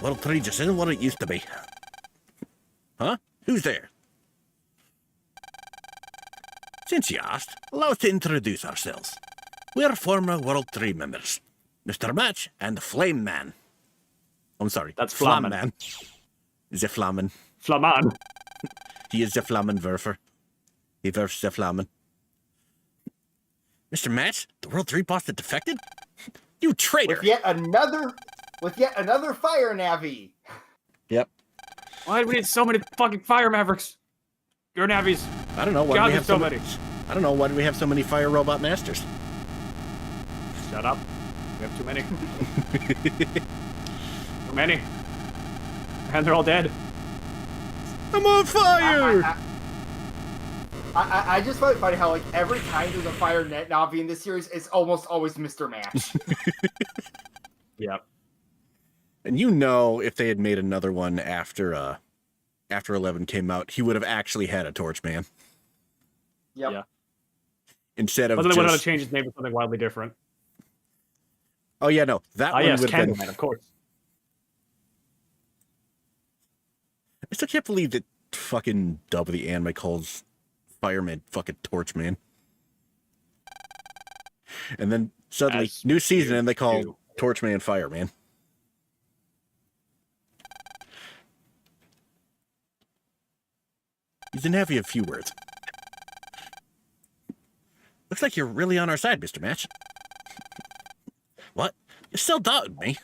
World 3 just isn't what it used to be. Huh? Who's there? Since you asked, allow us to introduce ourselves. We're former World 3 members. Mr. Match and the Flame Man. I'm sorry. That's Flam Flamen. Man. The Flamen. Flaman. He is the Flamen Werfer. He werfs the Flamen. Mr. Match, the World 3 boss that defected? You traitor! With yet another fire navi. Yep. Why do we need so many fucking Fire Mavericks? Your navies. I don't know why God, do we there's have so so many. I don't know why do we have so many fire robot masters. Shut up. We have too many. Too many. And they're all dead. I'm on fire! I just find it funny how, like, every time there's a fire net navi in this series, it's almost always Mr. Match. Yep. And you know, if they had made another one after 11 came out, he would have actually had a Torchman Yep. Yeah. instead of But then they would have just. to change his name to something wildly different. Oh yeah, no, that Ah, one yes, would have been. Candleman, of course. I still can't believe that fucking dub of the anime calls Fireman fucking Torchman. And then suddenly, As new season, and they call do. Torchman Fireman. He's didn't have you a few words. Looks like you're really on our side, Mr. Match. What? You're still doubting me?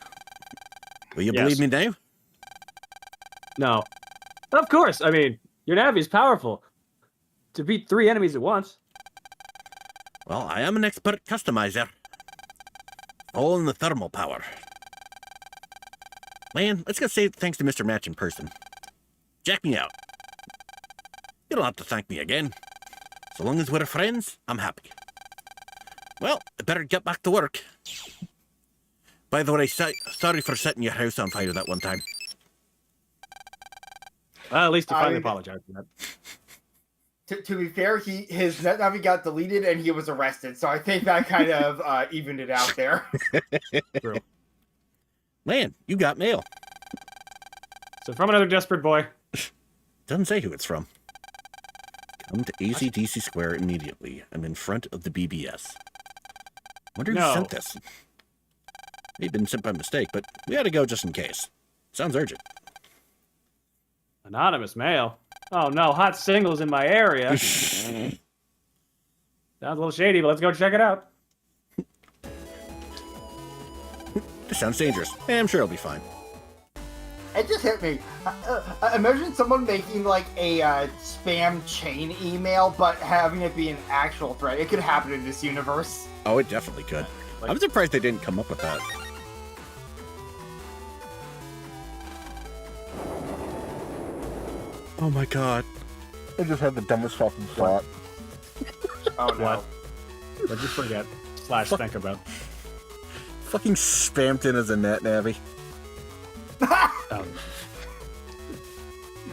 Will you Yes. believe me now? No. Of course. I mean, your Navi's powerful. To beat 3 enemies at once. Well, I am an expert customizer. All in the thermal power. Man, let's go say thanks to Mr. Match in person. Jack me out. You don't have to thank me again. So long as we're friends, I'm happy. Well, I better get back to work. By the way, sorry for setting your house on fire that one time. Well, at least he I finally mean- apologized for that. To be fair, his net navi got deleted and he was arrested, so I think that kind of evened it out there. True. Man, you got mail. So from another desperate boy. Doesn't say who it's from. Come to ACDC Square immediately. I'm in front of the BBS. Wonder who No. sent this. May have been sent by mistake, but we ought to go just in case. Sounds urgent. Anonymous mail. Oh no, hot singles in my area. Sounds a little shady, but let's go check it out. This sounds dangerous. I'm sure it'll be fine. It just hit me. Imagine someone making like a spam chain email, but having it be an actual threat. It could happen in this universe. Oh, it definitely could. I'm surprised they didn't come up with that. Oh my god. I just had the dumbest fucking thought. Oh no. What? What'd you forget? Think about. Fucking spammed in as a net navy.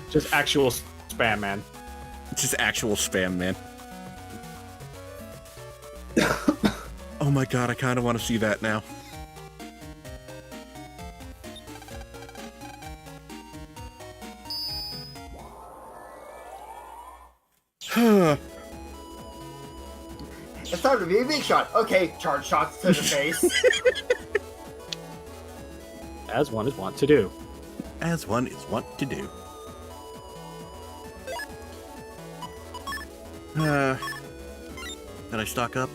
Just actual spam, man. Just actual spam, man. Oh my god, I kind of want to see that now. It's time to be a big shot. Okay, charge shots to the face. As one is wont to do. As one is wont to do. Did I stock up?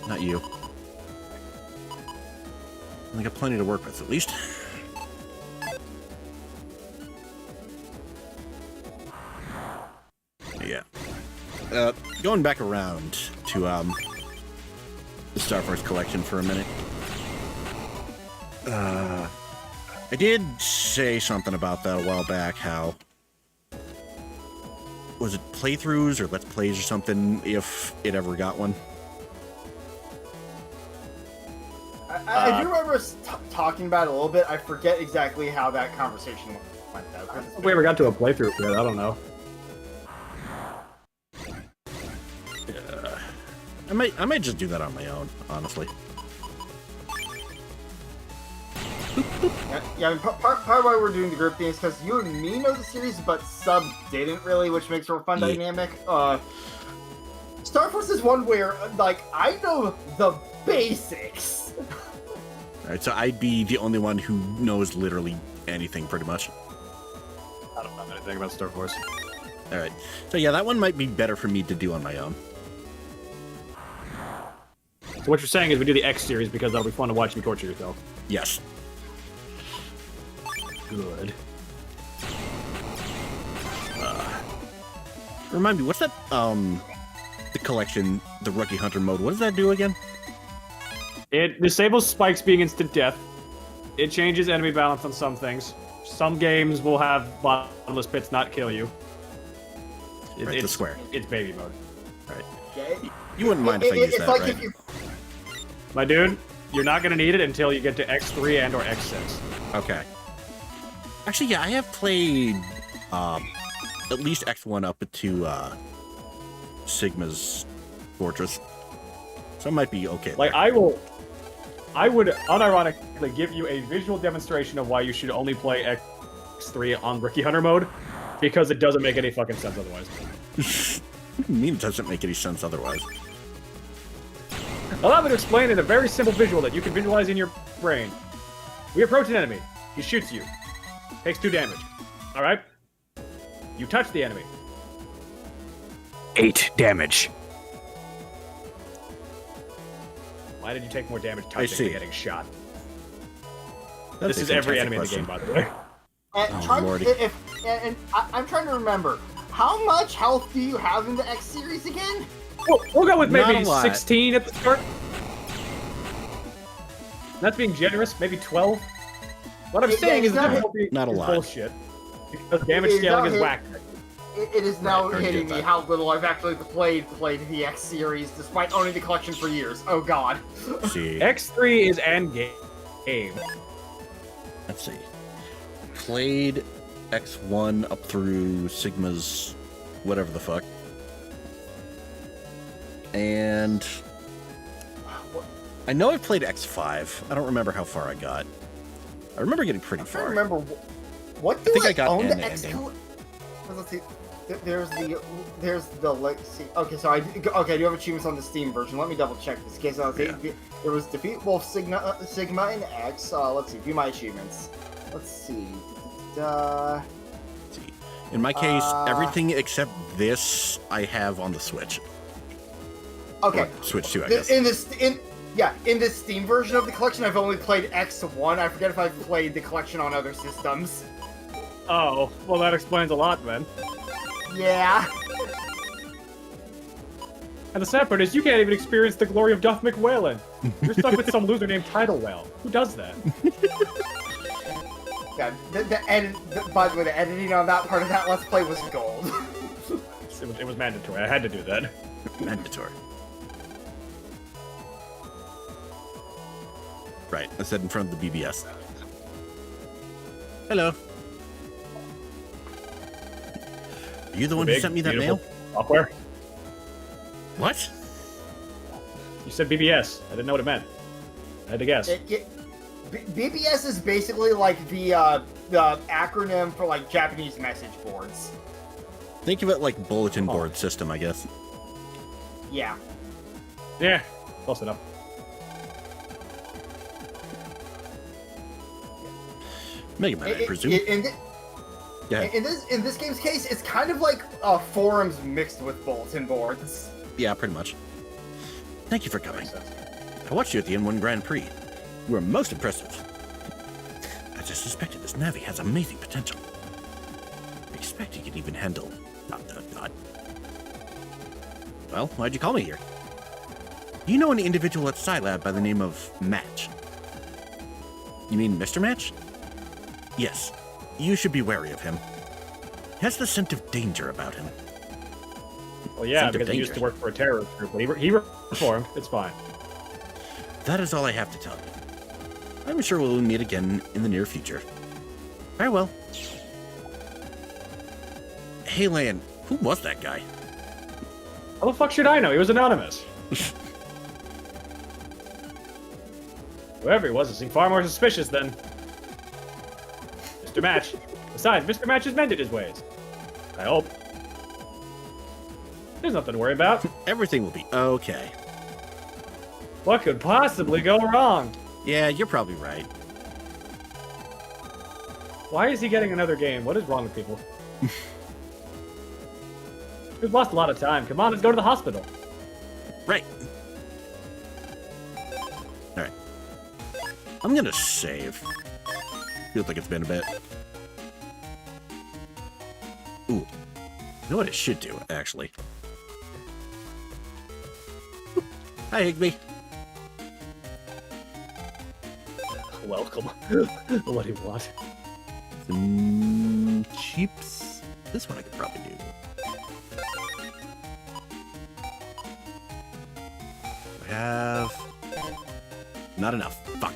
Not you. I got plenty to work with, at least. Yeah. Going back around to, the Star Force collection for a minute. I did say something about that a while back, how... Was it playthroughs or Let's Plays or something, if it ever got one? I do remember us talking about it a little bit. I forget exactly how that conversation went, though. We ever got to a playthrough for it, I don't know. I might just do that on my own, honestly. Yeah, I mean, part of why we're doing the group thing is because you and me know the series, but Sub didn't really, which makes for a fun dynamic. Star Force is one where, like, I know the basics. Alright, so I'd be the only one who knows literally anything, pretty much. I don't know anything about Star Force. Alright, so yeah, that one might be better for me to do on my own. So what you're saying is we do the X series because that'll be fun to watch you torture yourself. Yes. Good. Remind me, what's that, the collection, the Rookie Hunter mode, what does that do again? It disables spikes being instant death. It changes enemy balance on some things. Some games will have bottomless pits not kill you. It's a square. It's baby mode. Alright. Yeah, You wouldn't mind if I used that, like right? if you... My dude, you're not gonna need it until you get to X3 and or X6. Okay. Actually, yeah, I have played, at least X1 up to, Sigma's Fortress. So it might be okay. Like, I would unironically give you a visual demonstration of why you should only play X3 on Rookie Hunter mode, because it doesn't make any fucking sense otherwise. What do you mean it doesn't make any sense otherwise? Allow me to explain in a very simple visual that you can visualize in your brain. We approach an enemy. He shoots you. Takes 2 damage. Alright? You touch the enemy. 8 damage. Why did you take more damage touching than getting shot? That's This is a every fantastic enemy question. in the game, by the way. I'm trying to remember, how much health do you have in the X series again? We'll go with Not maybe a lot. 16 at the start. That's being generous. Maybe 12. What I'm Yeah, saying is it's not- difficulty not a is lot. bullshit. Because damage It's scaling not is hit- whack. It is now Right, I hitting get me that. how little I've actually played the X series, despite owning the collection for years. Oh god. See. X3 is end game. Let's see. Played X1 up through Sigma's whatever the fuck. And I know I played X5. I don't remember how far I got. I remember getting pretty I'm trying far. to remember what do think I, I got own end the X ending. Let's see. There's the legacy. Okay, so I do have achievements on the Steam version. Let me double check this. Case Yeah. there was defeat Wolf Sigma in X. Let's see. View my achievements. let's see. Da, Let's see. In my case, everything except this I have on the Switch. okay. Or Switch 2, I guess. In the Steam version of the collection, I've only played X1. I forget if I've played the collection on other systems. Oh, well, that explains a lot, then. Yeah. And the sad part is you can't even experience the glory of Duff McWhalen. You're stuck with some loser named Tidal Whale. Who does that? Yeah, by the way, the editing on that part of that Let's Play was gold. It was mandatory. I had to do that. Mandatory. Right, I said in front of the BBS. Hello. Are you the one who Big, sent me that mail? beautiful software. What? You said BBS. I didn't know what it meant. I had to guess. BBS is basically like the acronym for like Japanese message boards. Think of it like bulletin board system, I guess. Yeah. Yeah, close enough. Megaman, I presume. Yeah. In this game's case, it's kind of like forums mixed with bulletin boards. Yeah, pretty much. Thank you for coming. I watched you at the N1 Grand Prix. You were most impressive. As I suspected, this Navi has amazing potential. I expect he can even handle... ... Well, why'd you call me here? You know an individual at Scilab by the name of Match? You mean Mr. Match? Yes. You should be wary of him. He has the scent of danger about him. Well, yeah, Scent of because he used danger. to work for a terrorist group, but he reformed. It's fine. That is all I have to tell you. I'm sure we'll meet again in the near future. Farewell. Hey, Lan, who was that guy? How the fuck should I know? He was anonymous. Whoever he was seemed far more suspicious than Mr. Match. Besides, Mr. Match has mended his ways. I hope. There's nothing to worry about. Everything will be okay. What could possibly go wrong? Yeah, you're probably right. Why is he getting another game? What is wrong with people? We've lost a lot of time. Come on, let's go to the hospital. Right. Alright. I'm gonna save. Feels like it's been a bit. Ooh. You know what I should do, actually? Hi, Higby. Welcome. What do you want? Some cheaps. This one I could probably do. I have... Not enough. Fuck.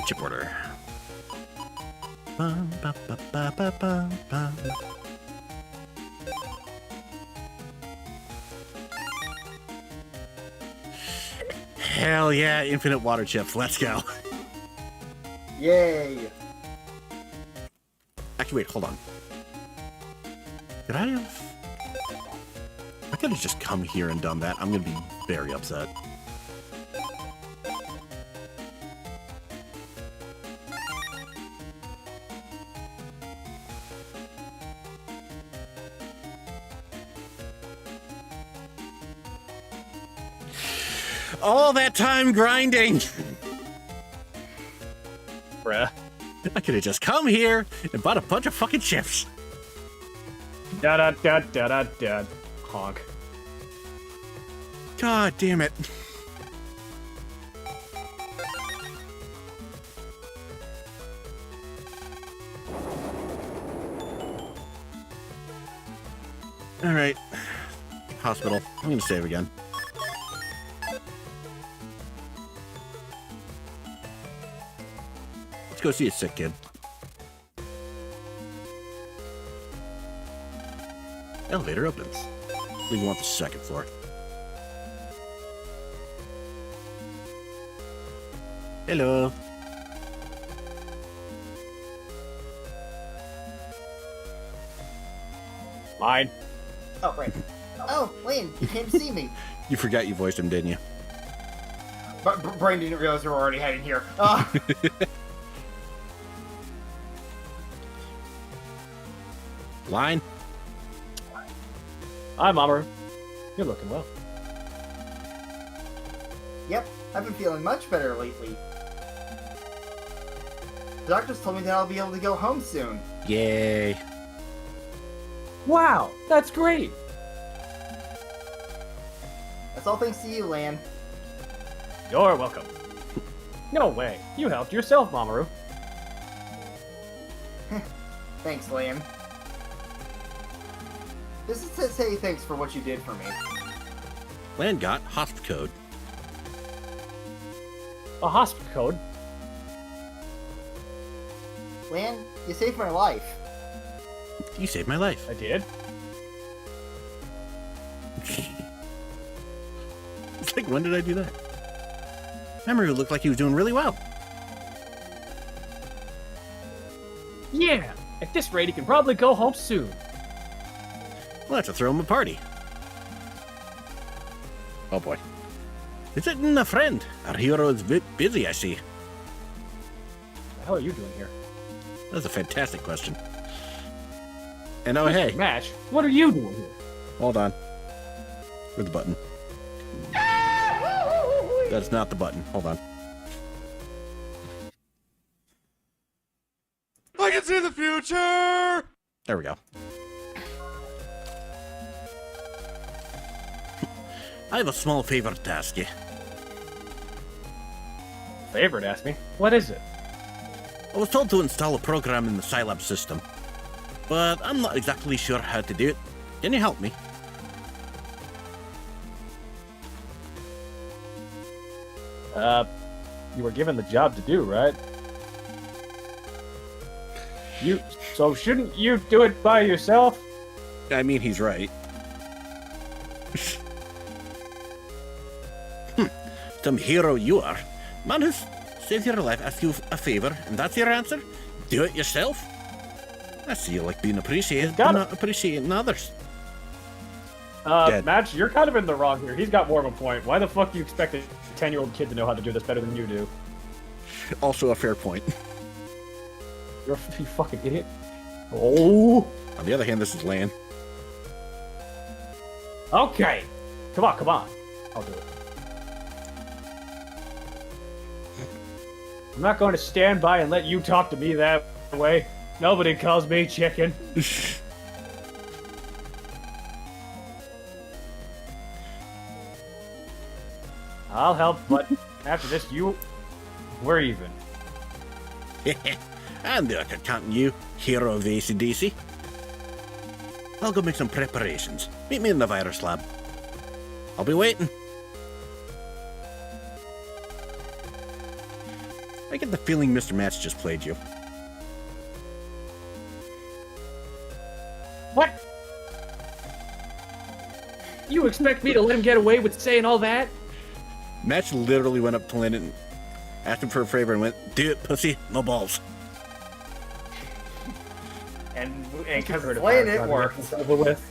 Chip order. Bum, ba, ba, ba, ba, bum, bum. Hell yeah, infinite water chips. Let's go. Yay. Actually, wait, hold on. Could I have... I could have just come here and done that. I'm gonna be very upset. All that time grinding! Bruh. I could have just come here and bought a bunch of fucking chips. Da da da da da da. Honk. God damn it. Alright. Hospital. I'm gonna save again. Let's go see a sick kid. Elevator opens. We want the second floor. Hello. Mine. Oh, right. Oh, Lane, you came to see me. You forgot you voiced him, didn't you? But Brain didn't realize we were already heading here. Line. Hi, Mamoru. You're looking well. Yep, I've been feeling much better lately. The doctors told me that I'll be able to go home soon. Yay. Wow, that's great. That's all thanks to you, Lan. You're welcome. No way. You helped yourself, Mamoru. Thanks, Lan. This is to say thanks for what you did for me. Lan got hosp code. A hospital code? Lan, you saved my life. You saved my life. I did? It's like, when did I do that? Mamoru looked like he was doing really well. Yeah. At this rate, he can probably go home soon. We'll have to throw him a party. Oh boy. Visiting a friend. Our hero is a bit busy, I see. What the hell are you doing here? That's a fantastic question. And oh hey, Match, what are you doing here? hold on. Where's the button? That's not the button. Hold on. I can see the future! There we go. I have a small favor to ask you. Favorite, ask me. What is it? I was told to install a program in the Scilab system, but I'm not exactly sure how to do it. Can you help me? You were given the job to do, right? So shouldn't you do it by yourself? I mean, he's right. Some hero you are. Man who's saved your life asks you a favor, and that's your answer? Do it yourself? I see you like being appreciated, but not appreciating others. Dead. Match, you're kind of in the wrong here. He's got more of a point. Why the fuck do you expect a 10-year-old kid to know how to do this better than you do? Also a fair point. You fucking idiot. Oh. On the other hand, this is Lan. Okay. Come on. I'll do it. I'm not going to stand by and let you talk to me that way. Nobody calls me chicken. I'll help, but after this, we're even. And I can count on you, hero of the AC/DC. I'll go make some preparations. Meet me in the virus lab. I'll be waiting. I get the feeling Mr. Match just played you. What? You expect me to let him get away with saying all that? Match literally went up to Lynn and asked him for a favor and went, "Do it, pussy, no balls." And because playing it worked. Over with.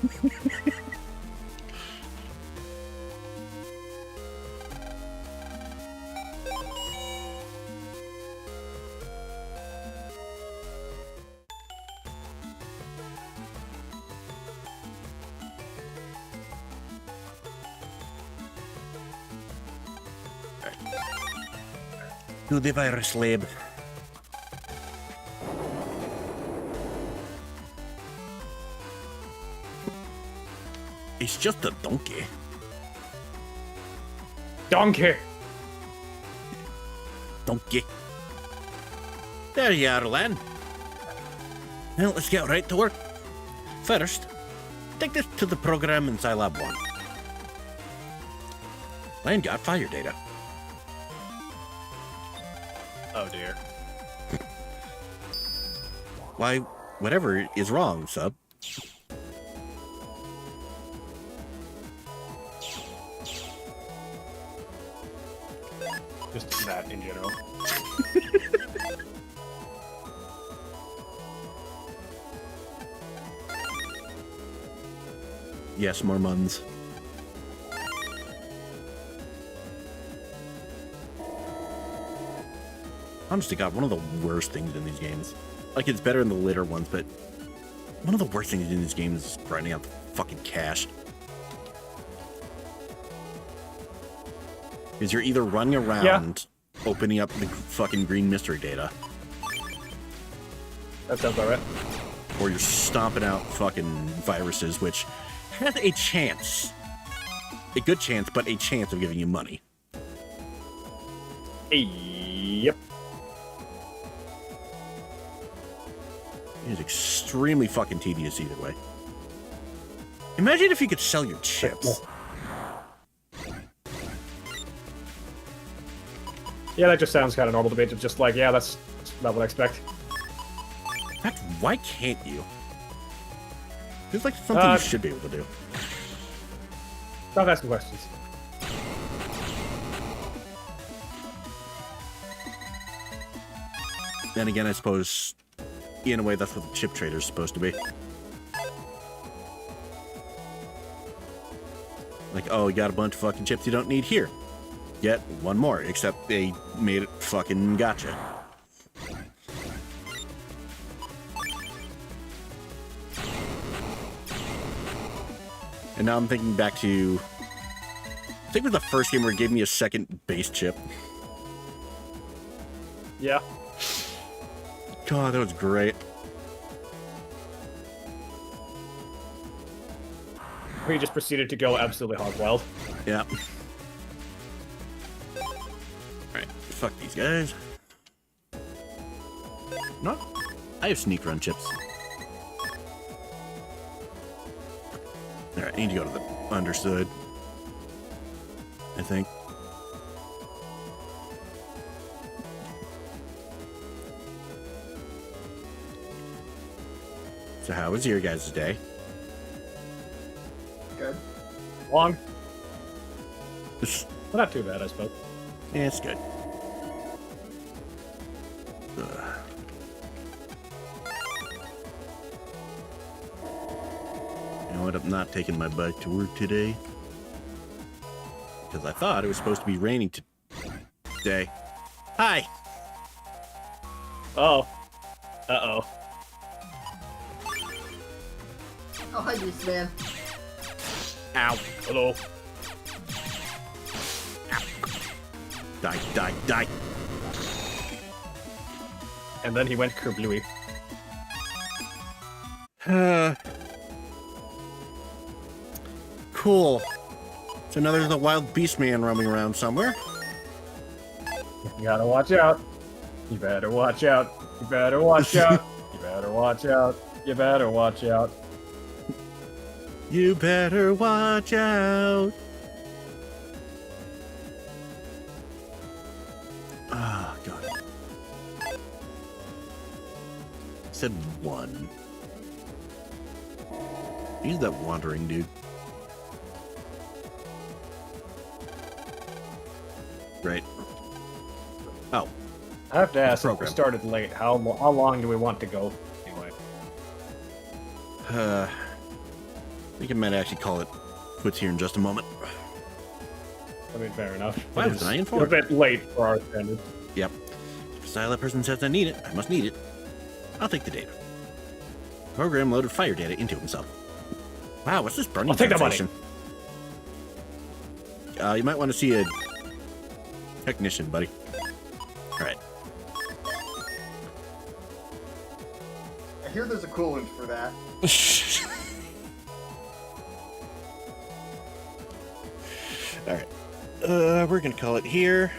To the virus lab. It's just a donkey. Donkey. Donkey. There you are, Lan. Now let's get right to work. First, take this to the program in Scilab 1. Lan got fire data. Oh dear. Why, whatever is wrong, sub. Just that in general. Yes, more muns. Honest to God, one of the worst things in these games. Like, it's better in the later ones, but one of the worst things in these games is grinding out the fucking cash. Because you're either running around, opening up the fucking green mystery data, That sounds alright. or you're stomping out fucking viruses, which has a chance. A good chance, but a chance of giving you money. Yep. It is extremely fucking tedious either way. Imagine if you could sell your chips. Yeah, that just sounds kind of normal to me. It's just like, yeah, that's about what I expect. In fact, why can't you? Feels like something you should be able to do. Stop asking questions. Then again, I suppose, in a way, that's what the chip trader's supposed to be. Like, oh, you got a bunch of fucking chips you don't need here. Get one more, except they made it fucking gotcha. And now I'm thinking back to... I think it was the first game where it gave me a second base chip. Yeah. God, that was great. We just proceeded to go absolutely hog wild. Yeah. Alright, fuck these guys. No, I have sneak run chips. Alright, I need to go to the understood. I think. So how was your guys' day? Good. Long. Well, not too bad, I suppose. Yeah, it's good. Ugh. You know what? I'm not taking my bike to work today. Because I thought it was supposed to be raining today. Hi! Oh. Uh-oh. Oh, hi, Beast Man. Ow! Hello. Die, die, die! And then he went kerblooey. Cool. So now there's a wild beast man roaming around somewhere. You gotta watch out. You better watch out. You better watch out. You better watch out. You better watch out. You better watch out. Ah, God. Said one. He's that wandering dude. Right. Oh. I have to ask, if we Program. started late, how long do we want to go anyway? I think I might actually call it quits here in just a moment. I mean, fair enough. Wow, It it's is 9:04. a bit late for our standards. Yep. If a silent person says I need it, I must need it. I'll take the data. Program loaded fire data into himself. Wow, what's this burning I'll take that money. sensation? You might want to see a technician, buddy. Alright. I hear there's a coolant for that. Alright. We're gonna call it here.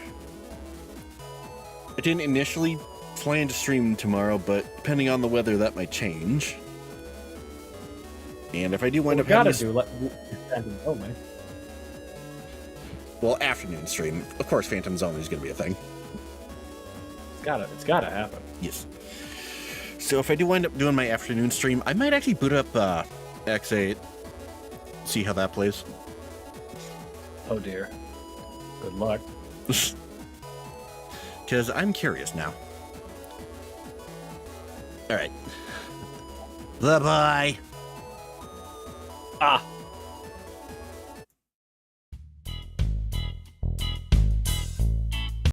I didn't initially plan to stream tomorrow, but depending on the weather, that might change. And if I do wind What up we gotta having do, oh man. well, afternoon stream, of course, Phantom Zone is gonna be a thing. It's gotta happen. Yes. So if I do wind up doing my afternoon stream, I might actually boot up X8, see how that plays. Oh dear. Good luck. Because I'm curious now. Alright. Bye-bye. Ah,